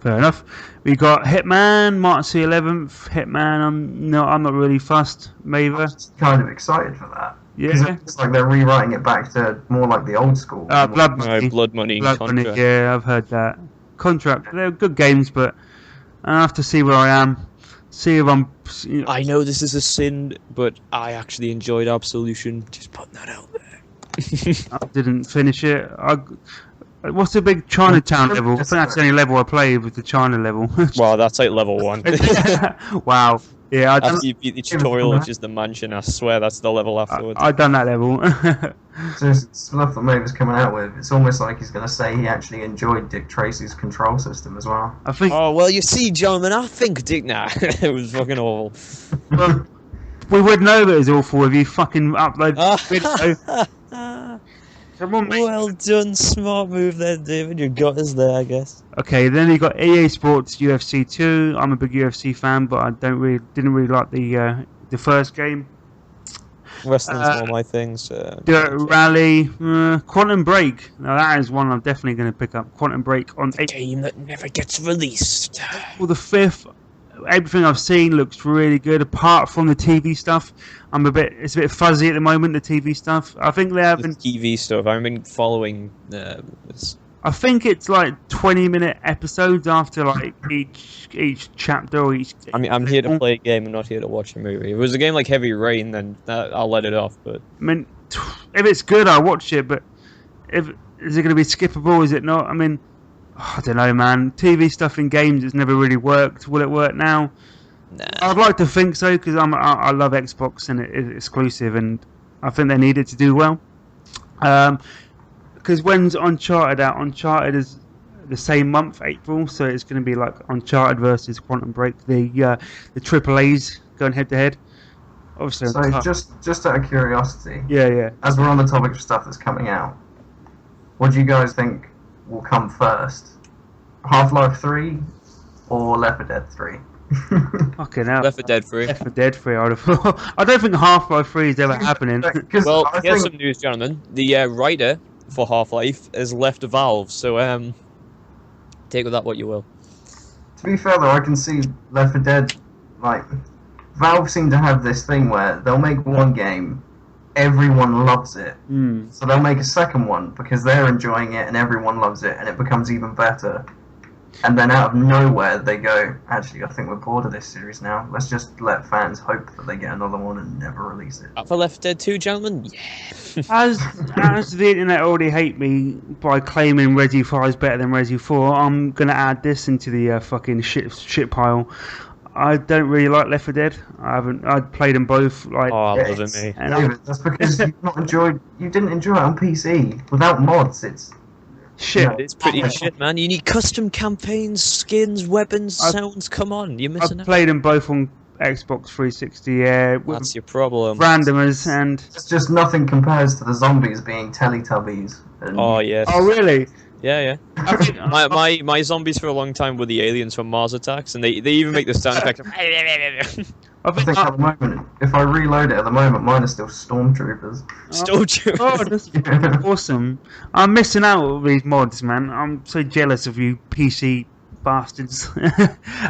[SPEAKER 1] Fair enough. We got Hitman, March the 11th. Hitman, I'm not really fussed. Maver.
[SPEAKER 3] I'm kind of excited for that.
[SPEAKER 1] Yeah.
[SPEAKER 3] It's like they're rewriting it back to more like the old school.
[SPEAKER 1] Blood Money.
[SPEAKER 2] Blood Money. Contract.
[SPEAKER 1] Yeah, I've heard that. Contract. They're good games, but I have to see where I am. See if I'm.
[SPEAKER 2] I know this is a sin, but I actually enjoyed Absolution. Just putting that out there.
[SPEAKER 1] I didn't finish it. What's the big Chinatown level? I think that's the only level I played with the China level.
[SPEAKER 2] Wow, that's like level 1.
[SPEAKER 1] Wow. Yeah,
[SPEAKER 2] after you beat the tutorial, which is the mansion, I swear that's the level afterwards.
[SPEAKER 1] I've done that level.
[SPEAKER 3] So stuff that Maver's coming out with, it's almost like he's going to say he actually enjoyed Dick Tracy's control system as well.
[SPEAKER 1] I think.
[SPEAKER 2] Oh well, you see, gentlemen, I think Dick. Nah, it was fucking awful.
[SPEAKER 1] Well, we would know that it was awful if you fucking upload video. Come on, mate.
[SPEAKER 2] Well done, smart move there, David. You got us there, I guess.
[SPEAKER 1] Okay, then you got EA Sports UFC 2. I'm a big UFC fan, but I didn't really like the first game.
[SPEAKER 2] Wrestling's one of my things.
[SPEAKER 1] Dirt Rally, Quantum Break. Now that is one I'm definitely going to pick up. Quantum Break on
[SPEAKER 2] a game that never gets released.
[SPEAKER 1] Well, the 5th. Everything I've seen looks really good, apart from the TV stuff. It's a bit fuzzy at the moment. The TV stuff. I think they haven't.
[SPEAKER 2] The TV stuff. I've been following this.
[SPEAKER 1] I think it's like 20-minute episodes after like each chapter or each.
[SPEAKER 2] I mean, I'm here to play a game. I'm not here to watch a movie. If it was a game like Heavy Rain, then I'll let it off. But
[SPEAKER 1] I mean, if it's good, I'll watch it. But is it going to be skippable? Is it not? I mean, I don't know, man. TV stuff in games has never really worked. Will it work now?
[SPEAKER 2] Nah.
[SPEAKER 1] I'd like to think so because I love Xbox and it's exclusive, and I think they need it to do well. Because when's Uncharted out? Uncharted is the same month, April, so it's going to be like Uncharted versus Quantum Break. The AAA's going head to head. Obviously.
[SPEAKER 3] So just out of curiosity.
[SPEAKER 1] Yeah.
[SPEAKER 3] As we're on the topic of stuff that's coming out, what do you guys think will come first? Half-Life 3 or Left 4 Dead 3?
[SPEAKER 1] Fucking hell.
[SPEAKER 2] Left 4 Dead 3.
[SPEAKER 1] Left 4 Dead 3. I don't think Half-Life 3 is ever happening.
[SPEAKER 2] Well, here's some news, gentlemen. The writer for Half-Life has left Valve, so take with that what you will.
[SPEAKER 3] To be fair though, I can see Left 4 Dead, like, Valve seem to have this thing where they'll make one game, everyone loves it, so they'll make a second one because they're enjoying it and everyone loves it and it becomes even better. And then out of nowhere, they go, actually, I think we're bored of this series now. Let's just let fans hope that they get another one and never release it.
[SPEAKER 2] Up for Left 4 Dead 2, gentlemen? Yeah.
[SPEAKER 1] As the internet already hate me by claiming Resi 5 is better than Resi 4, I'm going to add this into the fucking shit pile. I don't really like Left 4 Dead. I'd played them both. Like,
[SPEAKER 2] Oh, I love it, mate.
[SPEAKER 3] David, that's because you didn't enjoy it on PC. Without mods, it's
[SPEAKER 1] shit.
[SPEAKER 3] Yeah.
[SPEAKER 2] It's pretty shit, man. You need custom campaigns, skins, weapons, sounds. Come on, you're
[SPEAKER 1] I've
[SPEAKER 2] missing out.
[SPEAKER 1] played them both on Xbox 360, yeah, with
[SPEAKER 2] That's your problem.
[SPEAKER 1] randomers and...
[SPEAKER 3] it's just nothing compares to the zombies being Teletubbies. And
[SPEAKER 2] Oh, yes.
[SPEAKER 1] Oh, really?
[SPEAKER 2] Yeah,
[SPEAKER 1] I think,
[SPEAKER 2] yeah. My zombies for a long time were the aliens from Mars Attacks, and they even make the sound effect of...
[SPEAKER 1] I
[SPEAKER 3] I think at the moment, if I reload it at the moment, mine are still Stormtroopers.
[SPEAKER 2] Still true.
[SPEAKER 1] Oh, that's awesome. I'm missing out with these mods, man. I'm so jealous of you PC bastards.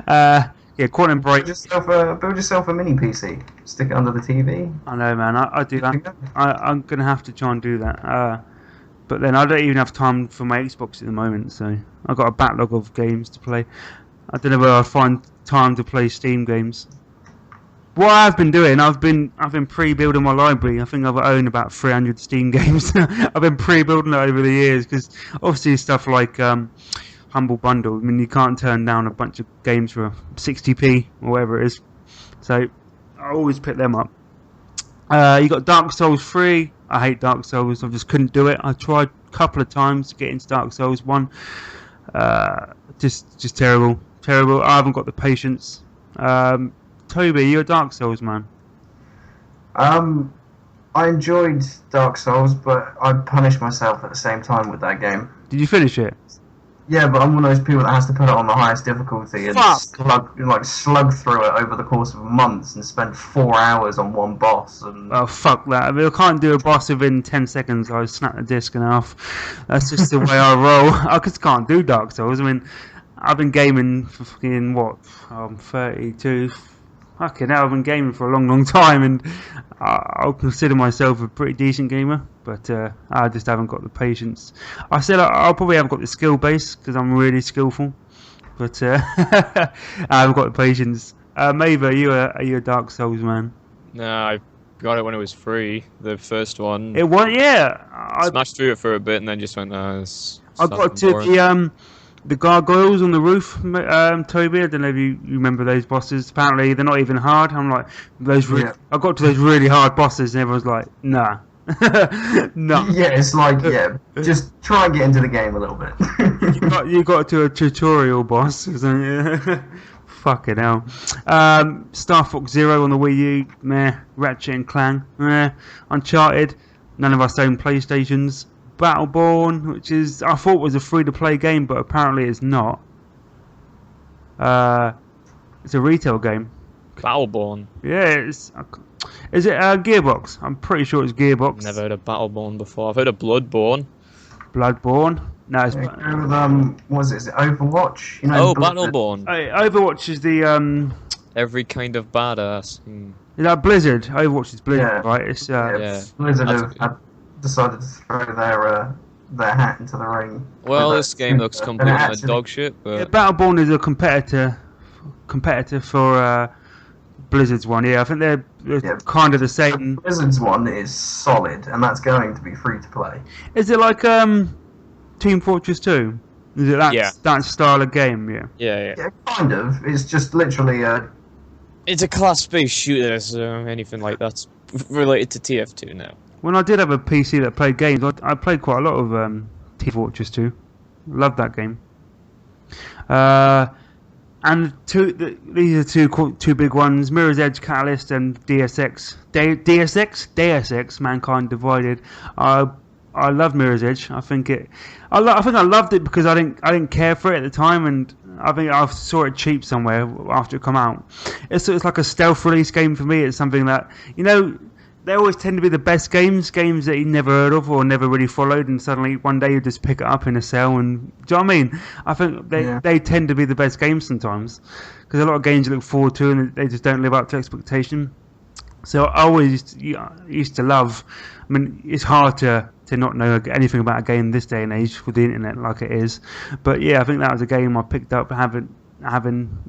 [SPEAKER 1] Yeah, Quantum Break.
[SPEAKER 3] Build yourself a mini PC. Stick it under the TV.
[SPEAKER 1] I know, man. I do that. I'm going to have to try and do that. But then I don't even have time for my Xbox at the moment, so I've got a backlog of games to play. I don't know whether I'll find time to play Steam games. What I've been doing, I've been pre-building my library. I think I've owned about 300 Steam games. I've been pre-building it over the years because obviously stuff like Humble Bundle. I mean, you can't turn down a bunch of games for 60p or whatever it is. So I always pick them up. You got Dark Souls 3. I hate Dark Souls. I just couldn't do it. I tried a couple of times to get into Dark Souls 1. Just terrible. I haven't got the patience. Toby, you're a Dark Souls man.
[SPEAKER 3] I enjoyed Dark Souls, but I punished myself at the same time with that game.
[SPEAKER 1] Did you finish it?
[SPEAKER 3] Yeah, but I'm one of those people that has to put it on the highest difficulty and slug through it over the course of months and spend 4 hours on one boss. And
[SPEAKER 1] Oh, fuck that. I mean, I can't do a boss within 10 seconds. I snap the disc in half. That's just the way I roll. I just can't do Dark Souls. I mean, I've been gaming for fucking, what? I'm 32. Fucking hell, I've been gaming for a long time, and I'll consider myself a pretty decent gamer, but I just haven't got the patience. I said I'll probably haven't got the skill base, because I'm really skillful, but I haven't got the patience. Maeve, are you a Dark Souls man?
[SPEAKER 2] No, I got it when it was free, the first one.
[SPEAKER 1] It was, yeah.
[SPEAKER 2] Smashed through it for a bit and then just went,
[SPEAKER 1] I got to the gargoyles on the roof, Toby. I don't know if you remember those bosses. Apparently, they're not even hard. I'm like, I got to those really hard bosses, and everyone's like, nah. No.
[SPEAKER 3] Yeah, it's like, just try and get into the game a little bit.
[SPEAKER 1] you got to a tutorial boss. Fucking hell. Star Fox Zero on the Wii U, meh. Ratchet and Clank, meh. Uncharted, none of us own PlayStations. Battleborn, which is I thought was a free-to-play game, but apparently it's not. It's a retail game.
[SPEAKER 2] Battleborn?
[SPEAKER 1] Yeah, is it Gearbox? I'm pretty sure it's Gearbox.
[SPEAKER 2] Never heard of Battleborn before. I've heard of Bloodborne.
[SPEAKER 1] Bloodborne? No, it's...
[SPEAKER 3] What was it? Is it Overwatch? You know,
[SPEAKER 2] Battleborn.
[SPEAKER 1] Overwatch is the...
[SPEAKER 2] Every kind of badass.
[SPEAKER 1] Is that Blizzard? Overwatch is Blizzard, right? It's
[SPEAKER 3] Blizzard have decided to throw their hat into the ring.
[SPEAKER 2] Well, this game looks completely dog shit, but...
[SPEAKER 1] Yeah, Battleborn is a competitor for Blizzard's one. Yeah, I think they're kind of the same.
[SPEAKER 3] Blizzard's one is solid, and that's going to be free to play.
[SPEAKER 1] Is it like Team Fortress 2? Is it that style of game?
[SPEAKER 2] Yeah.
[SPEAKER 3] Yeah, kind of. It's just literally
[SPEAKER 2] It's a class-based shooter, so anything like that's related to TF2 now.
[SPEAKER 1] When I did have a PC that played games, I played quite a lot of Team Fortress 2. Loved that game. And these are two big ones: Mirror's Edge Catalyst and DSX. DSX, Mankind Divided. I love Mirror's Edge. I think I loved it because I didn't care for it at the time, and I think I saw it cheap somewhere after it come out. It's like a stealth release game for me. It's something that, you know, they always tend to be the best games that you never heard of or never really followed, and suddenly one day you just pick it up in a sale. And do you know what I mean? I think they tend to be the best games sometimes, because a lot of games you look forward to and they just don't live up to expectation. So I always used to love. I mean, it's hard to not know anything about a game this day and age with the internet like it is. But yeah, I think that was a game I picked up having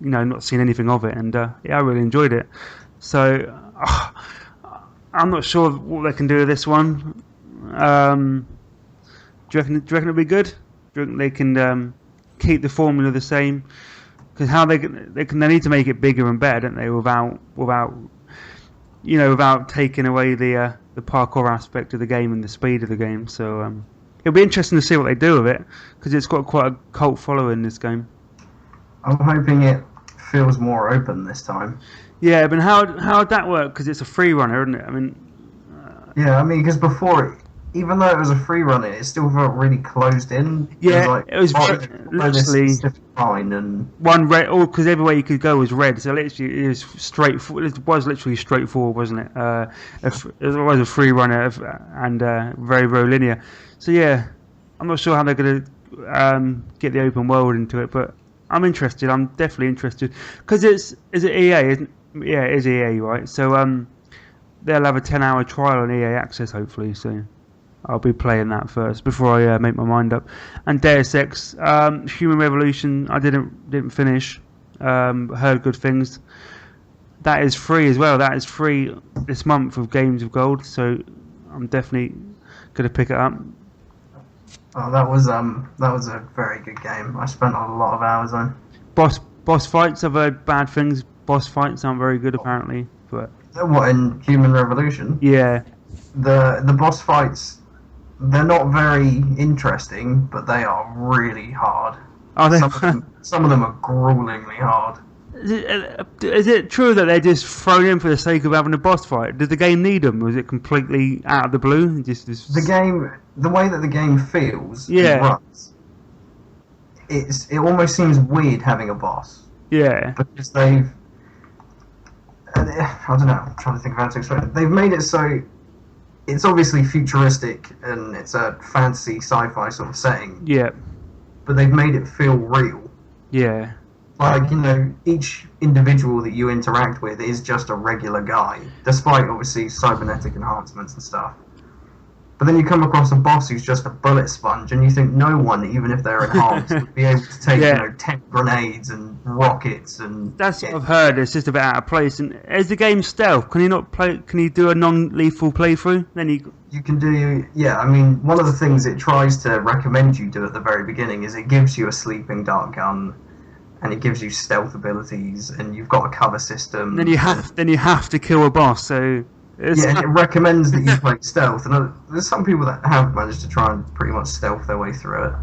[SPEAKER 1] not seen anything of it, and yeah, I really enjoyed it. So I'm not sure what they can do with this one. Do you reckon it'll be good? Do you reckon they can keep the formula the same? Because how they need to make it bigger and better, don't they? Without taking away the parkour aspect of the game and the speed of the game. So it'll be interesting to see what they do with it, because it's got quite a cult following, this game.
[SPEAKER 3] I'm hoping it feels more open this time.
[SPEAKER 1] Yeah, but how would that work? Because it's a free runner, isn't it? I mean,
[SPEAKER 3] because before, even though it was a free runner, it still felt really closed in.
[SPEAKER 1] Yeah, it was literally
[SPEAKER 3] fine and
[SPEAKER 1] one red. Oh, because everywhere you could go was red. So literally, it was straightforward. It was literally straightforward, wasn't it? It was a free runner and very, very linear. So yeah, I'm not sure how they're going to get the open world into it, but I'm interested. I'm definitely interested, because is it EA? Yeah, it is EA, right? So they'll have a 10-hour trial on EA Access, hopefully. So I'll be playing that first before I make my mind up. And Deus Ex, Human Revolution, I didn't finish. Heard good things. That is free as well. That is free this month with Games of Gold. So I'm definitely gonna pick it up.
[SPEAKER 3] Oh, that was a very good game. I spent a lot of hours on.
[SPEAKER 1] Boss fights, I've heard bad things. Boss fights aren't very good apparently. But
[SPEAKER 3] what, in Human Revolution?
[SPEAKER 1] Yeah.
[SPEAKER 3] The boss fights, they're not very interesting, but they are really hard.
[SPEAKER 1] Are they?
[SPEAKER 3] Some of them are gruelingly hard.
[SPEAKER 1] Is it true that they're just thrown in for the sake of having a boss fight? Did the game need them? Was it completely out of the blue?
[SPEAKER 3] The way that the game feels,
[SPEAKER 1] yeah,
[SPEAKER 3] and runs, it almost seems weird having a boss.
[SPEAKER 1] Yeah,
[SPEAKER 3] because I don't know. I'm trying to think of how to explain it. They've made it so it's obviously futuristic and it's a fantasy sci-fi sort of setting.
[SPEAKER 1] Yeah,
[SPEAKER 3] but they've made it feel real.
[SPEAKER 1] Yeah.
[SPEAKER 3] Like, each individual that you interact with is just a regular guy, despite obviously cybernetic enhancements and stuff. But then you come across a boss who's just a bullet sponge, and you think no one, even if they're enhanced, would be able to take, 10 grenades and rockets and...
[SPEAKER 1] That's what I've heard. It's just a bit out of place. And is the game stealth? Can you not play? Can you do a non-lethal playthrough? Then
[SPEAKER 3] you can do... Yeah, I mean, one of the things it tries to recommend you do at the very beginning is it gives you a sleeping dart gun, and it gives you stealth abilities, and you've got a cover system.
[SPEAKER 1] Then you have to kill a boss. So
[SPEAKER 3] and it recommends that you play stealth. And there's some people that have managed to try and pretty much stealth their way through it.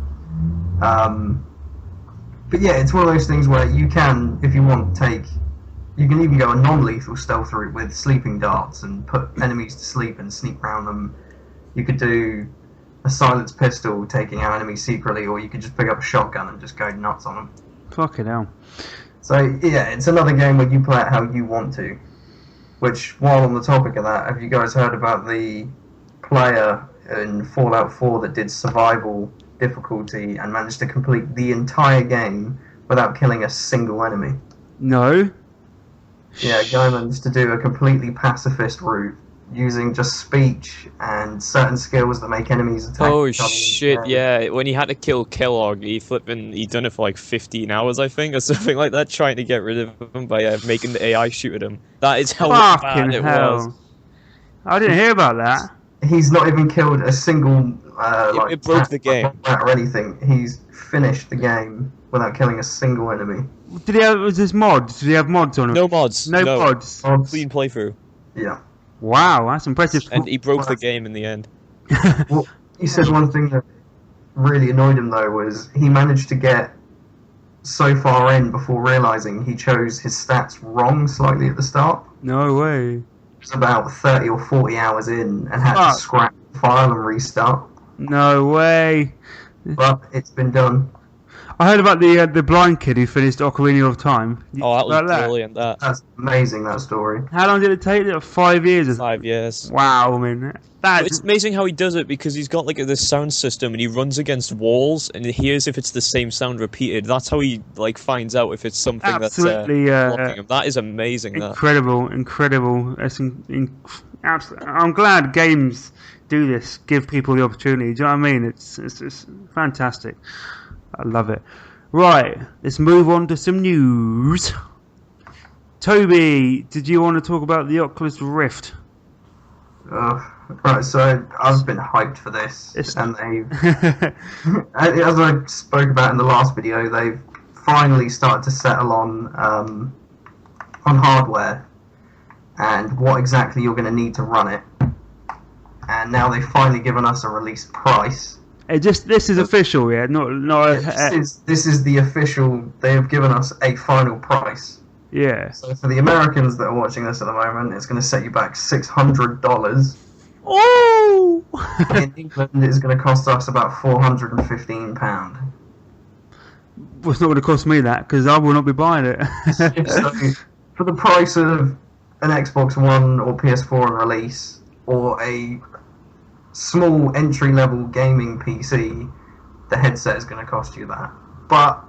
[SPEAKER 3] But yeah, it's one of those things where you can, if you want, you can even go a non-lethal stealth route with sleeping darts and put enemies to sleep and sneak around them. You could do a silenced pistol, taking out enemies secretly, or you could just pick up a shotgun and just go nuts on them.
[SPEAKER 1] Fucking hell.
[SPEAKER 3] So yeah, it's another game where you play it how you want to. Which, while on the topic of that, have you guys heard about the player in Fallout 4 that did survival difficulty and managed to complete the entire game without killing a single enemy?
[SPEAKER 1] No.
[SPEAKER 3] Yeah, a guy managed to do a completely pacifist route using just speech and certain skills that make enemies attack.
[SPEAKER 2] Oh shit, yeah. When he had to kill Kellogg, he done it for like 15 hours, I think, or something like that, trying to get rid of him by making the AI shoot at him. That is how bad it was.
[SPEAKER 1] I didn't hear about that.
[SPEAKER 3] He's not even killed a single
[SPEAKER 2] it broke the game
[SPEAKER 3] or anything. He's finished the game without killing a single enemy.
[SPEAKER 1] Was this mods? Did he have mods on it?
[SPEAKER 2] No mods.
[SPEAKER 1] No mods.
[SPEAKER 2] Clean playthrough.
[SPEAKER 3] Yeah.
[SPEAKER 1] Wow, that's impressive.
[SPEAKER 2] And he broke the game in the end.
[SPEAKER 3] Well, he said one thing that really annoyed him, though, was he managed to get so far in before realising he chose his stats wrong slightly at the start.
[SPEAKER 1] No way.
[SPEAKER 3] It was about 30 or 40 hours in and had to scrap the file and restart.
[SPEAKER 1] No way.
[SPEAKER 3] But it's been done.
[SPEAKER 1] I heard about the blind kid who finished Ocarina of Time.
[SPEAKER 2] Oh, that was brilliant, that.
[SPEAKER 3] That's amazing, that story.
[SPEAKER 1] How long did it take? 5 years?
[SPEAKER 2] 5 years.
[SPEAKER 1] Wow, I mean,
[SPEAKER 2] It's amazing how he does it, because he's got like this sound system and he runs against walls and he hears if it's the same sound repeated. That's how he like finds out if it's something
[SPEAKER 1] absolutely,
[SPEAKER 2] that's blocking him. That is amazing.
[SPEAKER 1] Incredible. I'm glad games do this, give people the opportunity. Do you know what I mean? It's fantastic. I love it. Right, let's move on to some news. Toby, did you want to talk about the Oculus Rift?
[SPEAKER 3] Right, so I've been hyped for this, and as I spoke about in the last video, they've finally started to settle on hardware and what exactly you're going to need to run it. And now they've finally given us a release price.
[SPEAKER 1] This is official, yeah.
[SPEAKER 3] This is the official. They have given us a final price.
[SPEAKER 1] Yeah.
[SPEAKER 3] So for the Americans that are watching this at the moment, it's going to set you back $600.
[SPEAKER 1] Oh!
[SPEAKER 3] In England, it's going to cost us about £415.
[SPEAKER 1] Well, it's not going to cost me that, because I will not be buying it.
[SPEAKER 3] So, for the price of an Xbox One or PS4 on release, or a small entry-level gaming PC, the headset is going to cost you that. But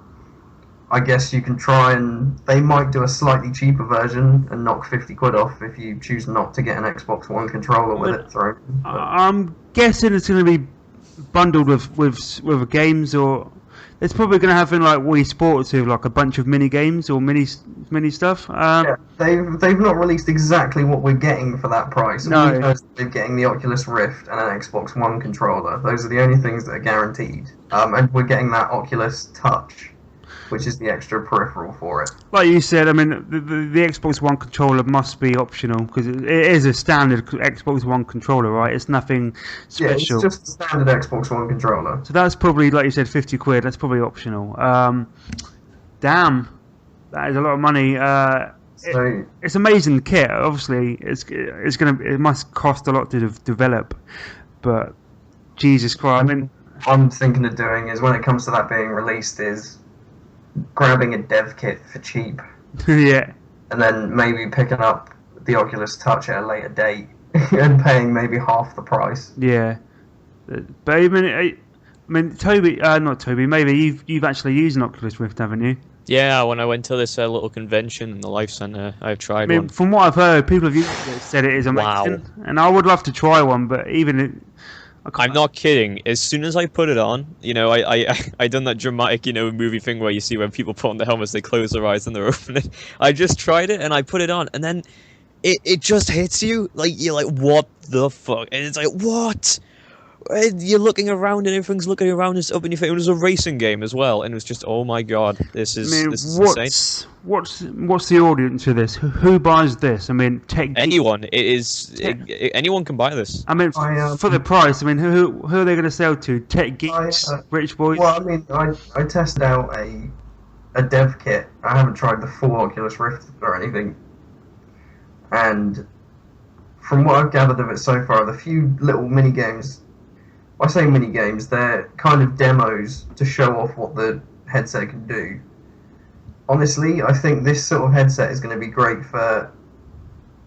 [SPEAKER 3] I guess you can try and... They might do a slightly cheaper version and knock 50 quid off if you choose not to get an Xbox One controller with it thrown.
[SPEAKER 1] I'm guessing it's going to be bundled with games, or... It's probably going to have in like Wii Sports with like a bunch of mini games or mini stuff.
[SPEAKER 3] Yeah, they've not released exactly what we're getting for that price.
[SPEAKER 1] No.
[SPEAKER 3] We know they're getting the Oculus Rift and an Xbox One controller. Those are the only things that are guaranteed. And we're getting that Oculus Touch, which is the extra peripheral for it.
[SPEAKER 1] Like you said, I mean, the Xbox One controller must be optional, because it is a standard Xbox One controller, right? It's nothing special.
[SPEAKER 3] Yeah, it's just a standard Xbox One controller.
[SPEAKER 1] So that's probably, like you said, 50 quid. That's probably optional. Damn, that is a lot of money. It's amazing kit. Obviously, it must cost a lot to develop, but Jesus Christ, I mean,
[SPEAKER 3] I'm thinking of doing is when it comes to that being released is grabbing a dev kit for cheap.
[SPEAKER 1] Yeah.
[SPEAKER 3] And then maybe picking up the Oculus Touch at a later date and paying maybe half the price.
[SPEAKER 1] Yeah. But I mean, Toby, not Toby, maybe you've actually used an Oculus Rift, haven't you?
[SPEAKER 2] Yeah, when I went to this little convention in the Life Centre, I've tried one.
[SPEAKER 1] From what I've heard, people have used it, said it is amazing.
[SPEAKER 2] Wow.
[SPEAKER 1] And I would love to try one, but even...
[SPEAKER 2] I'm not kidding. As soon as I put it on, I done that dramatic, movie thing where you see when people put on the helmets, they close their eyes and they're opening. I just tried it and I put it on, and then it just hits you. Like, you're like, what the fuck? And it's like, what? You're looking around and everything's looking around and up in your face. It was a racing game as well, and it was just, oh my god, this is insane.
[SPEAKER 1] What's the audience for this? Who buys this? I mean,
[SPEAKER 2] anyone. Anyone can buy this.
[SPEAKER 1] I mean, for the price. I mean, who are they going to sell to? Tech geeks, rich boys.
[SPEAKER 3] Well, I mean, I tested out a dev kit. I haven't tried the full Oculus Rift or anything, and from what I've gathered of it so far, the few little mini games. I say mini games, they're kind of demos to show off what the headset can do. Honestly, I think this sort of headset is going to be great for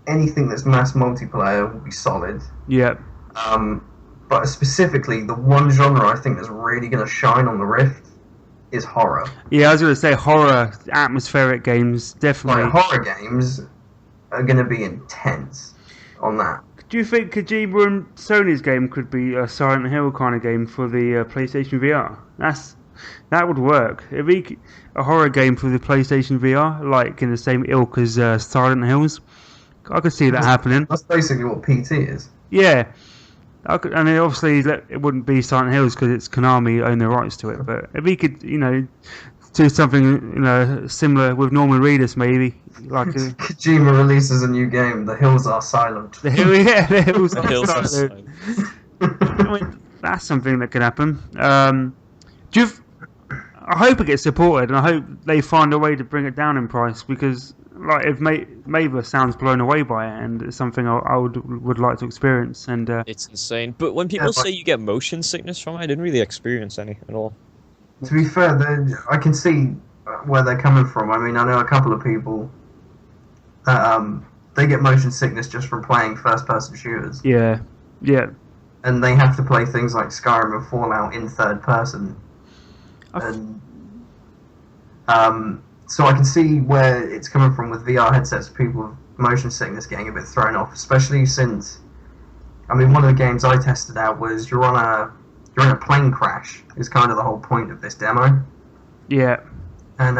[SPEAKER 3] anything that's mass multiplayer. Will be solid.
[SPEAKER 1] Yeah.
[SPEAKER 3] But specifically, the one genre I think that's really going to shine on the Rift is horror.
[SPEAKER 1] Yeah, I was going to say horror, atmospheric games, definitely.
[SPEAKER 3] Like, horror games are going to be intense on that.
[SPEAKER 1] Do you think Kojima and Sony's game could be a Silent Hill kind of game for the PlayStation VR? That would work. If a horror game for the PlayStation VR, like in the same ilk as Silent Hills, I could see that happening.
[SPEAKER 3] That's basically what PT is.
[SPEAKER 1] Yeah. And obviously it wouldn't be Silent Hills because it's Konami own the rights to it. But if he could, do something, similar with Norman Reedus, maybe. Like
[SPEAKER 3] Kojima releases a new game. The hills are silent.
[SPEAKER 1] The hills
[SPEAKER 2] are silent.
[SPEAKER 1] I mean, that's something that could happen. I hope it gets supported, and I hope they find a way to bring it down in price, because, like, if Maver sounds blown away by it, and it's something I would like to experience. And
[SPEAKER 2] it's insane. But when people say you get motion sickness from it, I didn't really experience any at all.
[SPEAKER 3] To be fair, I can see where they're coming from. I mean, I know a couple of people that they get motion sickness just from playing first-person shooters.
[SPEAKER 1] Yeah. Yeah.
[SPEAKER 3] And they have to play things like Skyrim and Fallout in third person. And so I can see where it's coming from with VR headsets. People with motion sickness getting a bit thrown off, especially since, I mean, one of the games I tested out was you're in a plane crash. Is kind of the whole point of this demo.
[SPEAKER 1] Yeah.
[SPEAKER 3] And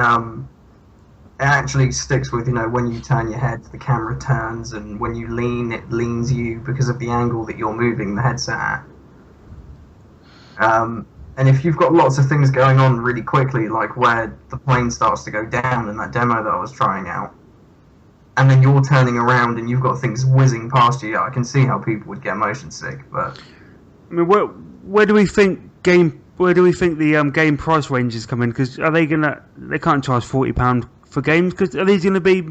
[SPEAKER 3] it actually sticks with, you know, when you turn your head, the camera turns, and when you lean, it leans you because of the angle that you're moving the headset at. And if you've got lots of things going on really quickly, like where the plane starts to go down in that demo that I was trying out, and then you're turning around and you've got things whizzing past you, I can see how people would get motion sick. But
[SPEAKER 1] I mean, where do we think the game price range is coming? Because are they gonna? They can't charge £40 for games. Because are these going to be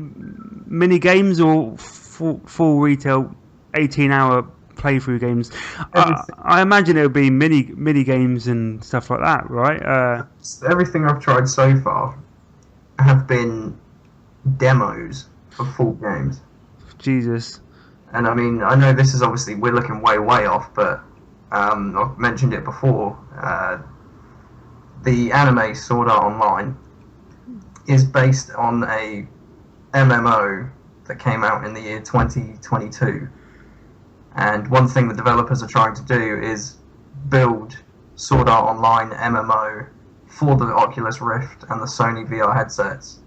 [SPEAKER 1] mini games or full retail 18-hour playthrough games? I imagine it would be mini games and stuff like that, right?
[SPEAKER 3] Everything I've tried so far have been demos of full games.
[SPEAKER 1] Jesus.
[SPEAKER 3] And I mean, I know this is obviously, we're looking way off, but I've mentioned it before. The anime Sword Art Online is based on a MMO that came out in the year 2022. And one thing the developers are trying to do is build Sword Art Online MMO for the Oculus Rift and the Sony VR headsets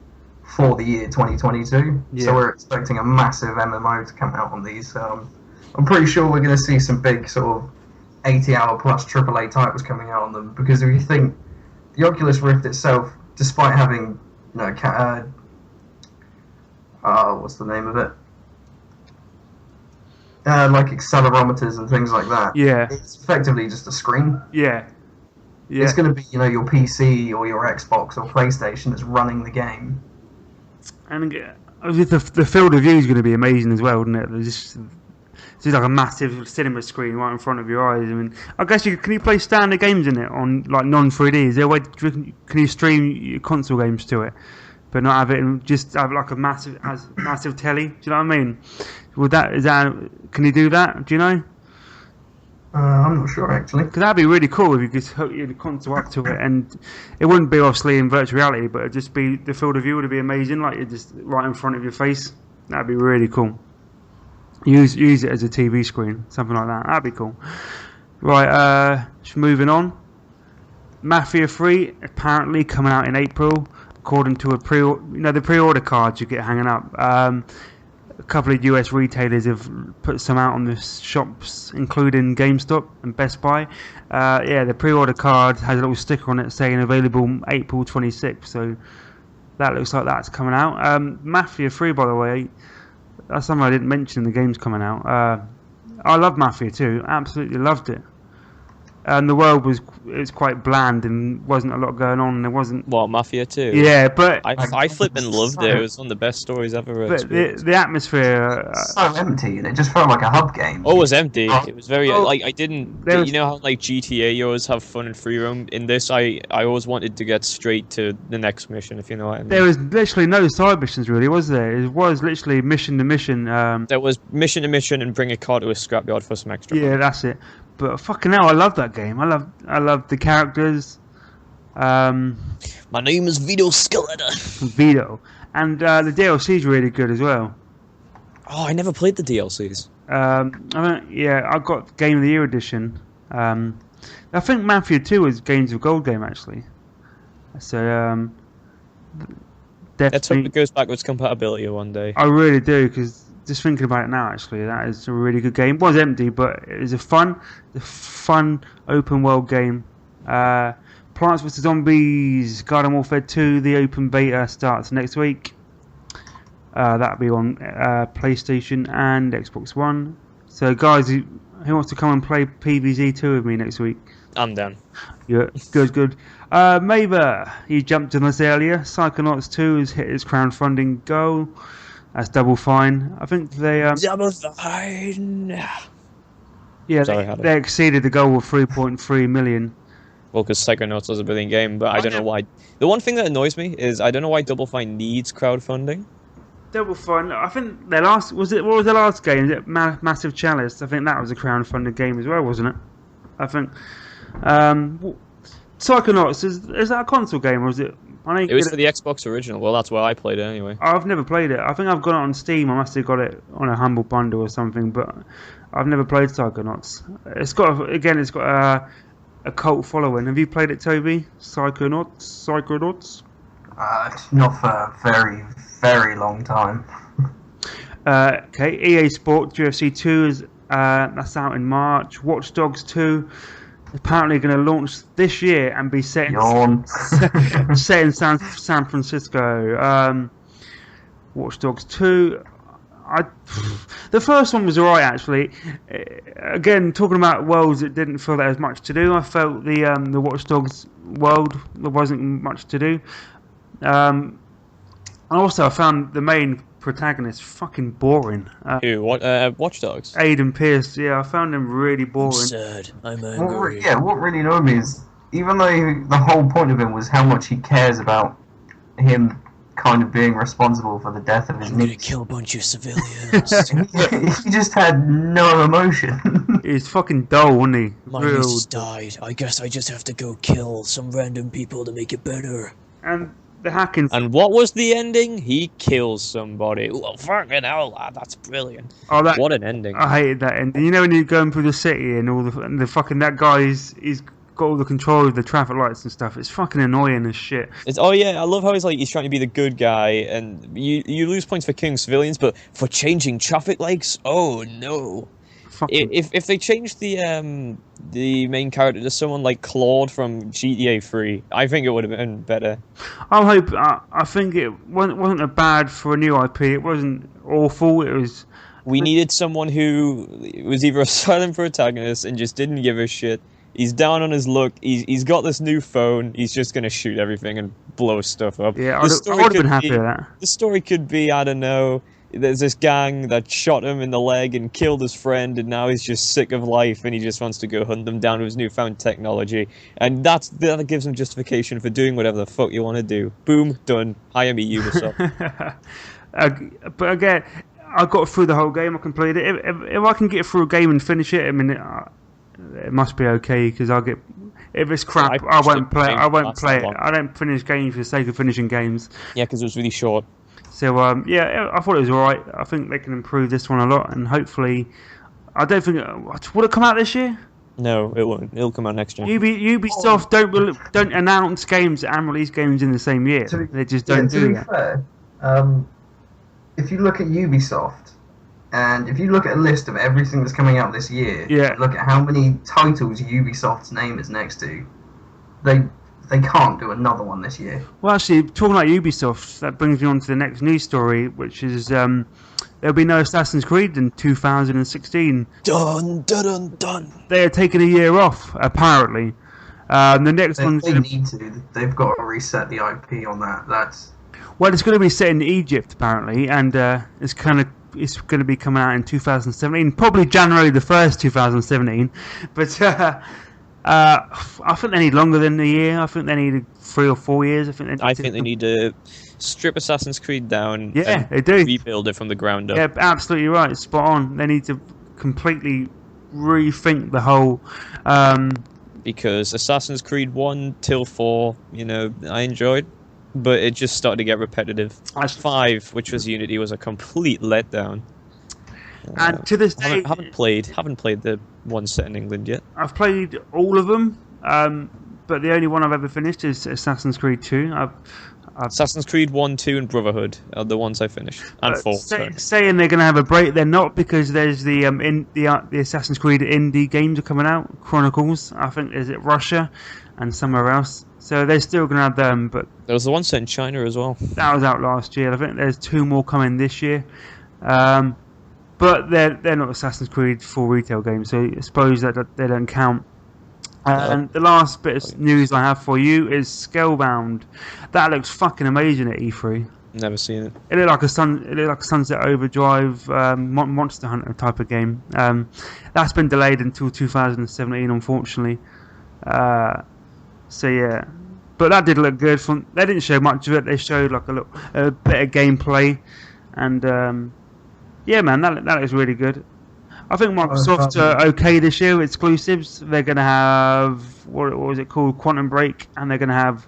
[SPEAKER 3] for the year 2022.
[SPEAKER 1] Yeah.
[SPEAKER 3] So we're expecting a massive MMO to come out on these. I'm pretty sure we're going to see some big sort of 80-hour plus AAA titles coming out on them, because if you think the Oculus Rift itself, despite having, you know, what's the name of it? Like accelerometers and things like that.
[SPEAKER 1] Yeah.
[SPEAKER 3] It's effectively just a screen.
[SPEAKER 1] Yeah. Yeah.
[SPEAKER 3] It's going to be, you know, your PC or your Xbox or PlayStation that's running the game.
[SPEAKER 1] And the field of view is going to be amazing as well, isn't it? It's like a massive cinema screen right in front of your eyes. I mean, I guess can you play standard games in it on like non-3D? Is there a way can you stream your console games to it, but not have it and just have like a massive telly? Do you know what I mean? Can you do that? Do you know?
[SPEAKER 3] I'm not sure actually.
[SPEAKER 1] Because that'd be really cool if you could hook your console up to it, and it wouldn't be obviously in virtual reality, but it'd just be, the field of view would be amazing, like you're just right in front of your face. That'd be really cool. Use it as a TV screen, something like that. That'd be cool. Right, just moving on. Mafia 3 apparently coming out in April, according to the pre-order cards you get hanging up. A couple of US retailers have put some out on the shops, including GameStop and Best Buy. The pre-order card has a little sticker on it saying available April 26th, so that looks like that's coming out. Mafia 3, by the way, that's something I didn't mention in the games coming out. I love Mafia 2, absolutely loved it. And the world was quite bland and wasn't a lot going on. There wasn't.
[SPEAKER 2] What, Mafia 2?
[SPEAKER 1] Yeah, but
[SPEAKER 2] I flipping loved it. It was one of the best stories I've ever experienced.
[SPEAKER 1] The atmosphere.
[SPEAKER 3] So empty, and it just felt like a hub game.
[SPEAKER 2] Oh, it was empty. It was very I didn't.
[SPEAKER 1] There
[SPEAKER 2] You know how like GTA, you always have fun and free roam. In this, I always wanted to get straight to the next mission, if you know what I mean.
[SPEAKER 1] There was literally no side missions, really, was there? It was literally mission to mission.
[SPEAKER 2] There was mission to mission and bring a car to a scrapyard for some extra.
[SPEAKER 1] Yeah, that's it. But fucking hell, I love that game. I love the characters.
[SPEAKER 2] My name is Vito Scaletta.
[SPEAKER 1] Vito, and the DLC is really good as well.
[SPEAKER 2] Oh, I never played the DLCs.
[SPEAKER 1] I got Game of the Year edition. I think Mafia 2 was Games of Gold game actually. So
[SPEAKER 2] Let's hope
[SPEAKER 1] definitely.
[SPEAKER 2] it goes backwards compatibility one day.
[SPEAKER 1] I really do, because just thinking about it now, actually, that is a really good game. It was empty, but it was a fun open world game. Plants vs Zombies Garden Warfare 2, the open beta starts next week. That'll be on PlayStation and Xbox One. So, guys, who wants to come and play PvZ 2 with me next week?
[SPEAKER 2] I'm done.
[SPEAKER 1] Yeah, good. Maver, you jumped on this earlier. Psychonauts 2 has hit its crowdfunding goal. That's Double Fine. I think they
[SPEAKER 2] Double Fine.
[SPEAKER 1] Yeah,
[SPEAKER 2] Sorry,
[SPEAKER 1] they exceeded the goal of 3.3 million.
[SPEAKER 2] Well, because Psychonauts was a brilliant game, but I don't know why. The one thing that annoys me is I don't know why Double Fine needs crowdfunding.
[SPEAKER 1] Double Fine. I think their last what was their last game? Is it Massive Chalice? I think that was a crowdfunded game as well, wasn't it? I think. Psychonauts is that a console game or is it?
[SPEAKER 2] It was for the Xbox original. Well, that's where I played it anyway.
[SPEAKER 1] I've never played it. I think I've got it on Steam. I must have got it on a Humble Bundle or something, but I've never played Psychonauts. It's got a cult following. Have you played it, Toby? Psychonauts?
[SPEAKER 3] Not for a very, very long time.
[SPEAKER 1] Okay, EA Sports UFC 2 is that's out in March. Watch Dogs 2 apparently going to launch this year and be set in, set in San Francisco. Watch Dogs 2. The first one was alright actually. Again, talking about worlds that didn't feel there was much to do. I felt the Watch Dogs world there wasn't much to do. And also I found the main protagonist fucking boring.
[SPEAKER 2] Who? What? Watch Dogs?
[SPEAKER 1] Aiden Pierce. Yeah, I found him really boring.
[SPEAKER 2] I'm sad. I'm angry.
[SPEAKER 3] What really annoyed me is even though the whole point of him was how much he cares about him kind of being responsible for the death of his niece.
[SPEAKER 2] I'm gonna kill a bunch of civilians.
[SPEAKER 3] He just had no emotion.
[SPEAKER 1] He's fucking dull, wasn't he?
[SPEAKER 2] My niece just died. I guess I just have to go kill some random people to make it better.
[SPEAKER 1] And the hacking.
[SPEAKER 2] And what was the ending? He kills somebody. Oh, fucking hell, lad, that's brilliant.
[SPEAKER 1] Oh,
[SPEAKER 2] what an ending.
[SPEAKER 1] I hated that ending. You know when you're going through the city and the fucking that guy he's got all the control of the traffic lights and stuff. It's fucking annoying as shit.
[SPEAKER 2] Oh yeah, I love how he's trying to be the good guy, and you lose points for killing civilians, but for changing traffic lights, oh no. If they changed the main character to someone like Claude from GTA 3, I think it would have been better.
[SPEAKER 1] I think it wasn't a bad for a new IP. It wasn't awful. It was.
[SPEAKER 2] We needed someone who was either a silent protagonist and just didn't give a shit. He's down on his luck. He's got this new phone. He's just gonna shoot everything and blow stuff up.
[SPEAKER 1] Yeah, I would have been happy with that.
[SPEAKER 2] The story could be, I don't know. There's this gang that shot him in the leg and killed his friend, and now he's just sick of life and he just wants to go hunt them down with his newfound technology. And that gives him justification for doing whatever the fuck you want to do. Boom, done. Hire me, Ubisoft.
[SPEAKER 1] But again, I got through the whole game. I completed it. If I can get through a game and finish it, I mean, it must be okay because I'll get. If it's crap, I won't play. I won't play it. I don't finish games for the sake of finishing games.
[SPEAKER 2] Yeah, because it was really short.
[SPEAKER 1] So yeah, I thought it was alright. I think they can improve this one a lot, and hopefully, I don't think will it come out this year?
[SPEAKER 2] No, it won't. It'll come out next year.
[SPEAKER 1] Ubisoft don't announce games and release games in the same year. They just don't do that.
[SPEAKER 3] To be fair, if you look at Ubisoft, and if you look at a list of everything that's coming out this year, look at how many titles Ubisoft's name is next to, they can't do another one this year.
[SPEAKER 1] Well, actually, talking about Ubisoft, that brings me on to the next news story, which is there'll be no Assassin's Creed in 2016.
[SPEAKER 2] Dun, dun, dun, dun.
[SPEAKER 1] They are taking a year off, apparently. The next one's
[SPEAKER 3] they need to. They've got to reset the IP on that.
[SPEAKER 1] Well, it's going to be set in Egypt, apparently, and it's going to be coming out in 2017, probably January the 1st, 2017. But I think they need longer than a year. I think they need 3 or 4 years. I think
[SPEAKER 2] they need to strip Assassin's Creed down.
[SPEAKER 1] Yeah, they do.
[SPEAKER 2] Rebuild it from the ground up.
[SPEAKER 1] Yeah, absolutely right. Spot on. They need to completely rethink the whole.
[SPEAKER 2] Because Assassin's Creed 1 till 4, I enjoyed, but it just started to get repetitive. 5, which was Unity, was a complete letdown.
[SPEAKER 1] And to this day,
[SPEAKER 2] haven't played the one set in England yet.
[SPEAKER 1] I've played all of them, but the only one I've ever finished is Assassin's Creed 2.
[SPEAKER 2] Assassin's Creed 1, 2, and Brotherhood are the ones I finished, and 4.
[SPEAKER 1] Saying they're going to have a break, they're not, because there's the Assassin's Creed indie games are coming out. Chronicles, I think, is it Russia, and somewhere else. So they're still going to have them, but
[SPEAKER 2] there was the one set in China as well.
[SPEAKER 1] That was out last year. I think there's 2 more coming this year. But they're not Assassin's Creed full retail games, so I suppose that they don't count. And the last bit of news I have for you is Scalebound. That looks fucking amazing at E3.
[SPEAKER 2] Never seen it.
[SPEAKER 1] It looked like a Sunset Overdrive Monster Hunter type of game. That's been delayed until 2017, unfortunately. So yeah, but that did look good. They didn't show much of it. They showed like a bit of gameplay. and yeah, man, that looks really good. I think Microsoft are okay this year with exclusives. They're going to have what was it called, Quantum Break, and they're going to have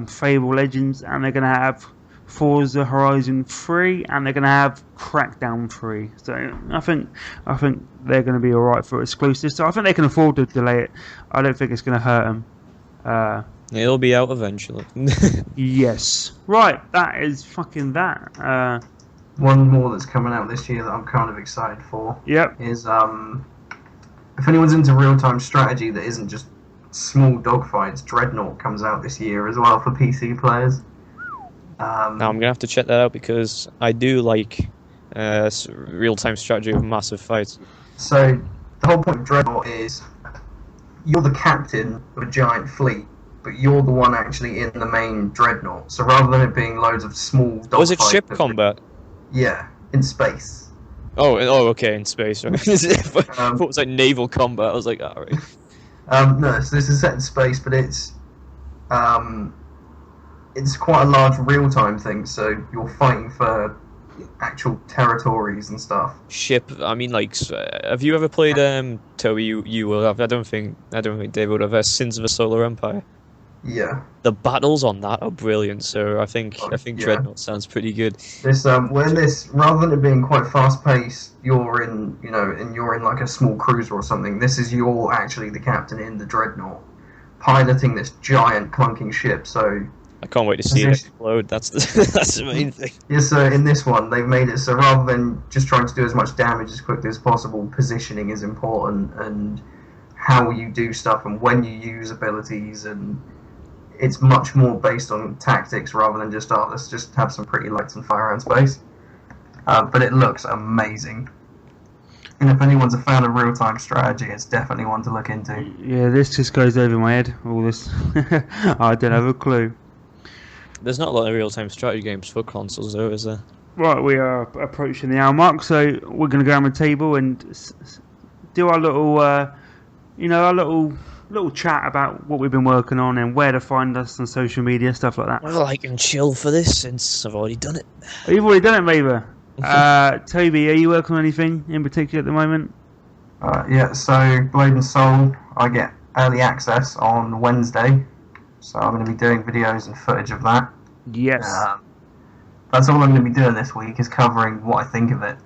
[SPEAKER 1] Fable Legends, and they're going to have Forza Horizon 3, and they're going to have Crackdown 3. So I think they're going to be all right for exclusives. So I think they can afford to delay it. I don't think it's going to hurt them.
[SPEAKER 2] It'll be out eventually.
[SPEAKER 1] Yes, right. That is fucking that.
[SPEAKER 3] One more that's coming out this year that I'm kind of excited for.
[SPEAKER 1] Yep.
[SPEAKER 3] Is if anyone's into real-time strategy that isn't just small dogfights, Dreadnought comes out this year as well for PC players.
[SPEAKER 2] Now I'm gonna have to check that out because I do like real-time strategy with massive fights.
[SPEAKER 3] So the whole point of Dreadnought is you're the captain of a giant fleet, but you're the one actually in the main Dreadnought. So rather than it being loads of small dogfights...
[SPEAKER 2] Was it ship combat?
[SPEAKER 3] Yeah, in space.
[SPEAKER 2] Oh, okay, in space. Right? I thought it was like naval combat. I was like, alright.
[SPEAKER 3] No, so this is set in space, but it's quite a large real-time thing. So you're fighting for actual territories and stuff.
[SPEAKER 2] Ship. I mean, like, have you ever played Toby? You will have. I don't think David would have. Sins of the Solar Empire.
[SPEAKER 3] Yeah.
[SPEAKER 2] The battles on that are brilliant. So I think
[SPEAKER 3] Yeah.
[SPEAKER 2] Dreadnought sounds pretty good.
[SPEAKER 3] This when this, rather than it being quite fast-paced, you're in like a small cruiser or something. This is you're actually the captain in the Dreadnought, piloting this giant clunking ship. So
[SPEAKER 2] I can't wait to see it explode. That's the main thing.
[SPEAKER 3] yeah. So in this one, they've made it so rather than just trying to do as much damage as quickly as possible, positioning is important, and how you do stuff and when you use abilities, and it's much more based on tactics rather than just, let's just have some pretty lights and fire around space. But it looks amazing. And if anyone's a fan of real-time strategy, it's definitely one to look into.
[SPEAKER 1] Yeah, this just goes over my head, all this. I don't have a clue.
[SPEAKER 2] There's not a lot of real-time strategy games for consoles, though, is there?
[SPEAKER 1] Right, we are approaching the hour mark, so we're going to go around the table and do our little, our little chat about what we've been working on and where to find us on social media, stuff like that.
[SPEAKER 2] Well, I can chill for this since I've already done it.
[SPEAKER 1] Oh, you've already done it, Maver. Toby, are you working on anything in particular at the moment?
[SPEAKER 3] Yeah, so Blade and Soul, I get early access on Wednesday, so I'm going to be doing videos and footage of that.
[SPEAKER 1] Yes.
[SPEAKER 3] That's all I'm going to be doing this week, is covering what I think of it.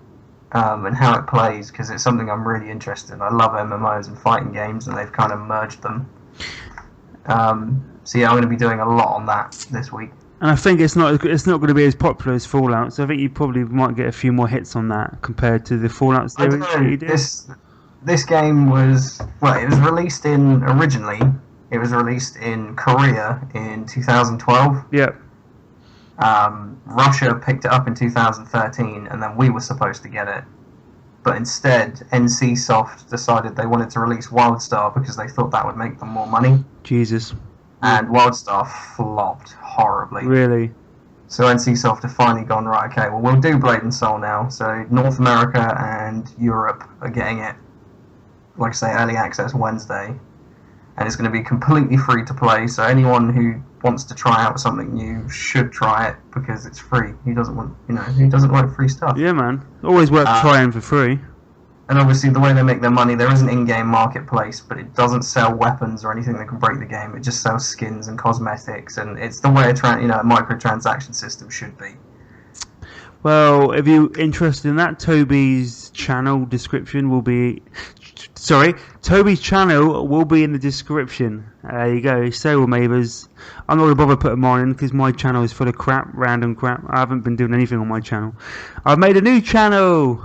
[SPEAKER 3] And how it plays, because it's something I'm really interested in. I love MMOs and fighting games, and they've kind of merged them. So yeah, I'm going to be doing a lot on that this week.
[SPEAKER 1] And I think it's not going to be as popular as Fallout, so I think you probably might get a few more hits on that compared to the Fallout series that you did.
[SPEAKER 3] This game was, well, it was released in Korea in 2012.
[SPEAKER 1] Yep.
[SPEAKER 3] Russia picked it up in 2013, and then we were supposed to get it. But instead, NCSoft decided they wanted to release WildStar because they thought that would make them more money.
[SPEAKER 1] Jesus.
[SPEAKER 3] And WildStar flopped horribly.
[SPEAKER 1] Really?
[SPEAKER 3] So NCSoft have finally gone, right, okay, well, we'll do Blade and Soul now. So North America and Europe are getting it, like I say, early access Wednesday. And it's going to be completely free to play, so anyone who wants to try out something new should try it because it's free. Who doesn't like free stuff?
[SPEAKER 1] Yeah, man. Always worth trying for free.
[SPEAKER 3] And obviously, the way they make their money, there is an in-game marketplace, but it doesn't sell weapons or anything that can break the game. It just sells skins and cosmetics, and it's the way a microtransaction system should be.
[SPEAKER 1] Well, if you're interested in that, Toby's channel will be in the description. There you go. So will Mavers. I'm not going to bother putting mine in because my channel is full of crap, random crap. I haven't been doing anything on my channel. I've made a new channel.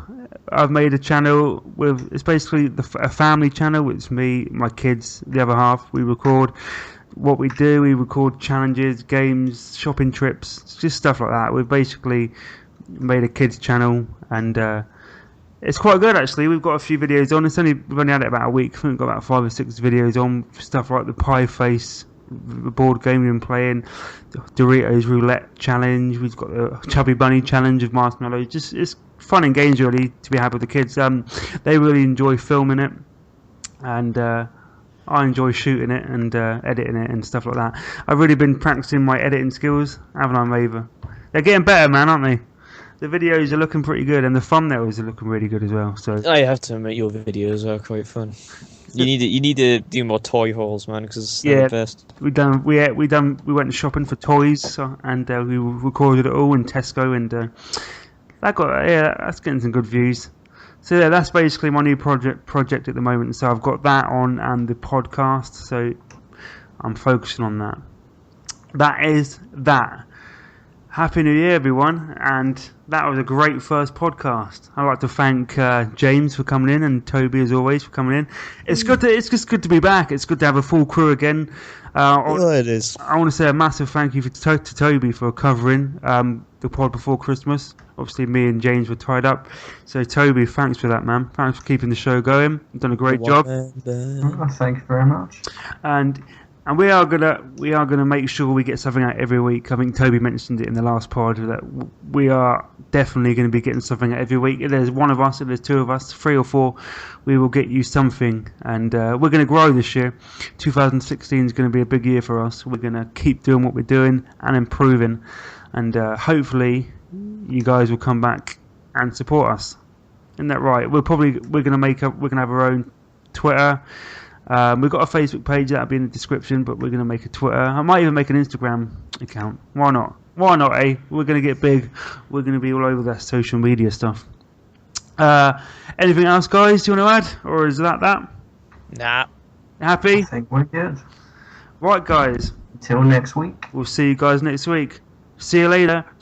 [SPEAKER 1] I've made a channel it's basically a family channel. It's me, my kids, the other half. We record what we do. We record challenges, games, shopping trips, just stuff like that. We've basically made a kids channel, and it's quite good actually. We've got a few videos on. We've only had it about a week. I think we've got about 5 or 6 videos on stuff like the Pie Face board game we've been playing, Doritos Roulette Challenge. We've got the Chubby Bunny Challenge of Marshmallows. Just it's fun and games really to be had with the kids. They really enjoy filming it, and I enjoy shooting it and editing it and stuff like that. I've really been practicing my editing skills, haven't I, Maver? They're getting better, man, aren't they? the videos are looking pretty good, and the thumbnails are looking really good as well. So
[SPEAKER 2] I have to admit, your videos are quite fun. You need to do more toy hauls, man, because they're the best.
[SPEAKER 1] we went shopping for toys, and we recorded it all in Tesco, and that's getting some good views. So yeah, that's basically my new project at the moment. So I've got that on and the podcast. So I'm focusing on that. That is that. Happy New Year, everyone, and that was a great first podcast. I'd like to thank James for coming in, and Toby, as always, for coming in. It's just good to be back. It's good to have a full crew again.
[SPEAKER 2] It is.
[SPEAKER 1] I want to say a massive thank you to Toby for covering the pod before Christmas. Obviously, me and James were tied up, so Toby, thanks for that, man. Thanks for keeping the show going. You've done a great job.
[SPEAKER 3] Oh, thank you very much.
[SPEAKER 1] And we are gonna make sure we get something out every week. I think Toby mentioned it in the last pod that we are definitely going to be getting something out every week. If there's one of us, if there's two of us, 3 or 4, we will get you something. And we're going to grow this year. 2016 is going to be a big year for us. We're going to keep doing what we're doing and improving. And hopefully, you guys will come back and support us. Isn't that right? We're going to have our own Twitter. We've got a Facebook page that'll be in the description, but we're going to make a Twitter. I might even make an Instagram account. Why not? Why not, eh? We're going to get big. We're going to be all over that social media stuff. Anything else, guys, do you want to add? Or is that?
[SPEAKER 2] Nah.
[SPEAKER 1] Happy?
[SPEAKER 3] I think we're good.
[SPEAKER 1] Right, guys.
[SPEAKER 3] Until next week.
[SPEAKER 1] We'll see you guys next week. See you later.